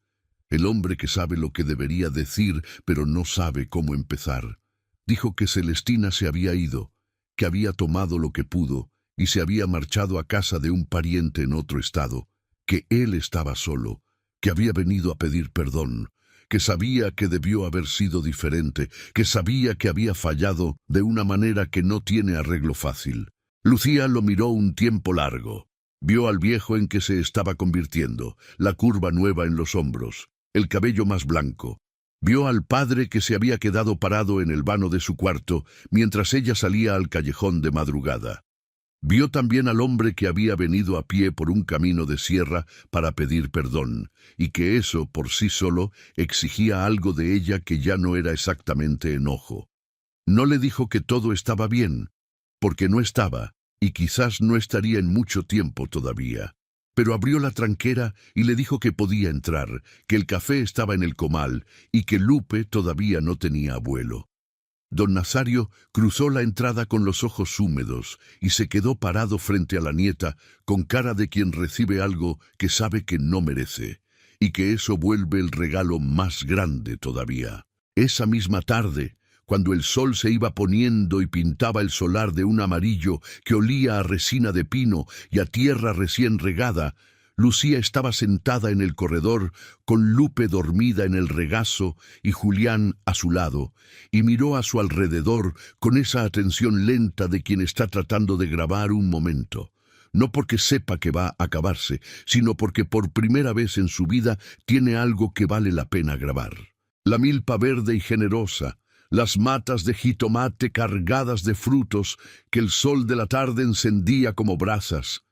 [SPEAKER 1] El hombre que sabe lo que debería decir, pero no sabe cómo empezar. Dijo que Celestina se había ido, que había tomado lo que pudo y se había marchado a casa de un pariente en otro estado, que él estaba solo, que había venido a pedir perdón, que sabía que debió haber sido diferente, que sabía que había fallado de una manera que no tiene arreglo fácil. Lucía lo miró un tiempo largo. Vio al viejo en que se estaba convirtiendo, la curva nueva en los hombros, el cabello más blanco. Vio al padre que se había quedado parado en el vano de su cuarto mientras ella salía al callejón de madrugada. Vio también al hombre que había venido a pie por un camino de sierra para pedir perdón, y que eso por sí solo exigía algo de ella que ya no era exactamente enojo. No le dijo que todo estaba bien, porque no estaba, y quizás no estaría en mucho tiempo todavía. Pero abrió la tranquera y le dijo que podía entrar, que el café estaba en el comal y que Lupe todavía no tenía abuelo. Don Nazario cruzó la entrada con los ojos húmedos y se quedó parado frente a la nieta con cara de quien recibe algo que sabe que no merece, y que eso vuelve el regalo más grande todavía. Esa misma tarde, cuando el sol se iba poniendo y pintaba el solar de un amarillo que olía a resina de pino y a tierra recién regada, Lucía estaba sentada en el corredor, con Lupe dormida en el regazo y Julián a su lado, y miró a su alrededor con esa atención lenta de quien está tratando de grabar un momento. No porque sepa que va a acabarse, sino porque por primera vez en su vida tiene algo que vale la pena grabar. La milpa verde y generosa, las matas de jitomate cargadas de frutos que el sol de la tarde encendía como brasas,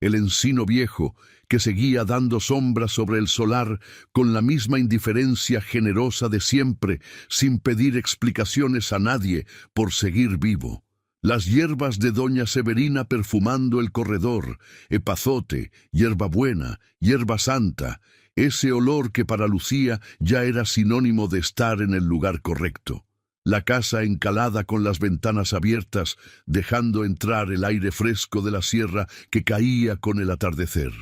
[SPEAKER 1] el encino viejo que seguía dando sombra sobre el solar con la misma indiferencia generosa de siempre, sin pedir explicaciones a nadie por seguir vivo. Las hierbas de doña Severina perfumando el corredor, epazote, hierbabuena, hierba santa, ese olor que para Lucía ya era sinónimo de estar en el lugar correcto. La casa encalada con las ventanas abiertas, dejando entrar el aire fresco de la sierra que caía con el atardecer.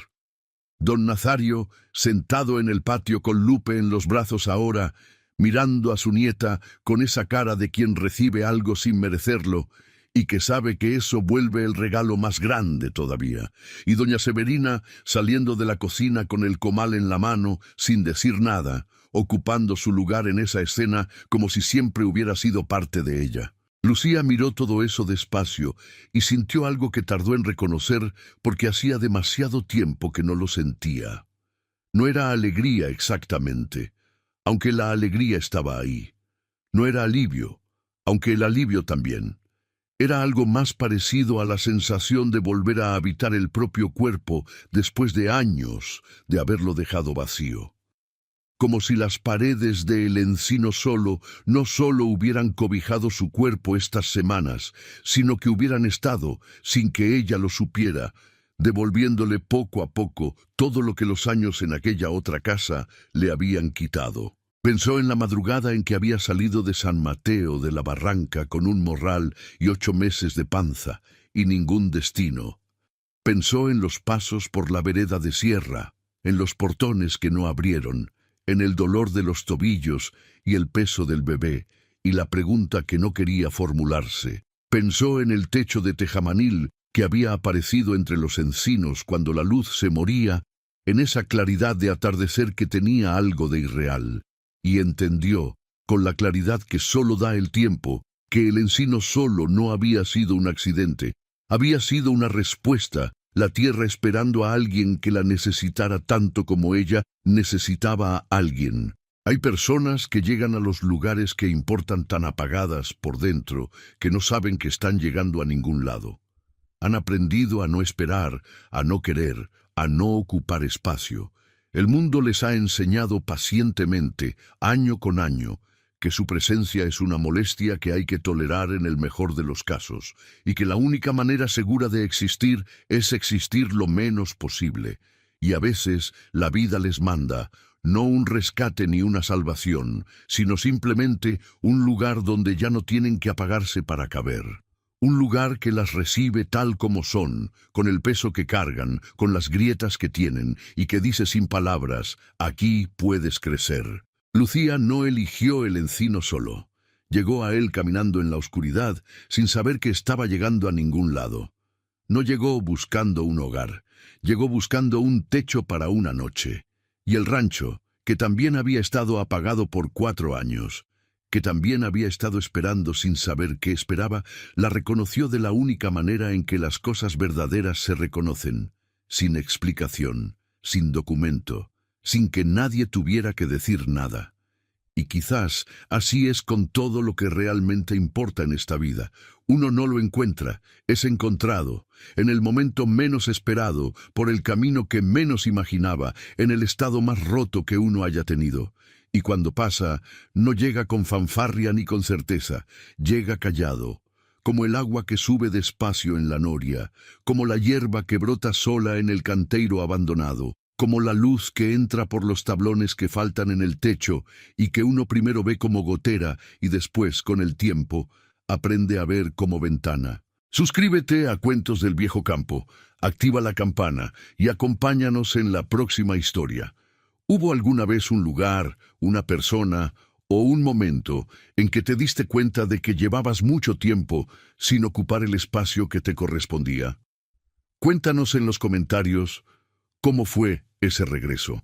[SPEAKER 1] Don Nazario, sentado en el patio con Lupe en los brazos ahora, mirando a su nieta con esa cara de quien recibe algo sin merecerlo, y que sabe que eso vuelve el regalo más grande todavía, y doña Severina saliendo de la cocina con el comal en la mano, sin decir nada, ocupando su lugar en esa escena como si siempre hubiera sido parte de ella. Lucía miró todo eso despacio y sintió algo que tardó en reconocer porque hacía demasiado tiempo que no lo sentía. No era alegría exactamente, aunque la alegría estaba ahí. No era alivio, aunque el alivio también. Era algo más parecido a la sensación de volver a habitar el propio cuerpo después de años de haberlo dejado vacío. Como si las paredes del encino no solo hubieran cobijado su cuerpo estas semanas, sino que hubieran estado, sin que ella lo supiera, devolviéndole poco a poco todo lo que los años en aquella otra casa le habían quitado. Pensó en la madrugada en que había salido de San Mateo de la Barranca con un morral y 8 meses de panza, y ningún destino. Pensó en los pasos por la vereda de sierra, en los portones que no abrieron, en el dolor de los tobillos y el peso del bebé, y la pregunta que no quería formularse. Pensó en el techo de tejamanil que había aparecido entre los encinos cuando la luz se moría, en esa claridad de atardecer que tenía algo de irreal, y entendió, con la claridad que solo da el tiempo, que el encino solo no había sido un accidente, había sido una respuesta, la tierra esperando a alguien que la necesitara tanto como ella necesitaba a alguien. Hay personas que llegan a los lugares que importan tan apagadas por dentro que no saben que están llegando a ningún lado. Han aprendido a no esperar, a no querer, a no ocupar espacio. El mundo les ha enseñado pacientemente, año con año, que su presencia es una molestia que hay que tolerar en el mejor de los casos, y que la única manera segura de existir es existir lo menos posible. Y a veces la vida les manda, no un rescate ni una salvación, sino simplemente un lugar donde ya no tienen que apagarse para caber. Un lugar que las recibe tal como son, con el peso que cargan, con las grietas que tienen, y que dice sin palabras, aquí puedes crecer. Lucía no eligió el encino solo. Llegó a él caminando en la oscuridad, sin saber que estaba llegando a ningún lado. No llegó buscando un hogar, llegó buscando un techo para una noche. Y el rancho, que también había estado apagado por 4 años, que también había estado esperando sin saber qué esperaba, la reconoció de la única manera en que las cosas verdaderas se reconocen, sin explicación, sin documento, sin que nadie tuviera que decir nada. Y quizás así es con todo lo que realmente importa en esta vida. Uno no lo encuentra, es encontrado, en el momento menos esperado, por el camino que menos imaginaba, en el estado más roto que uno haya tenido. Y cuando pasa, no llega con fanfarria ni con certeza, llega callado, como el agua que sube despacio en la noria, como la hierba que brota sola en el canteiro abandonado, como la luz que entra por los tablones que faltan en el techo y que uno primero ve como gotera y después, con el tiempo, aprende a ver como ventana. Suscríbete a Cuentos del Viejo Campo, activa la campana y acompáñanos en la próxima historia. ¿Hubo alguna vez un lugar, una persona o un momento en que te diste cuenta de que llevabas mucho tiempo sin ocupar el espacio que te correspondía? Cuéntanos en los comentarios cómo fue ese regreso.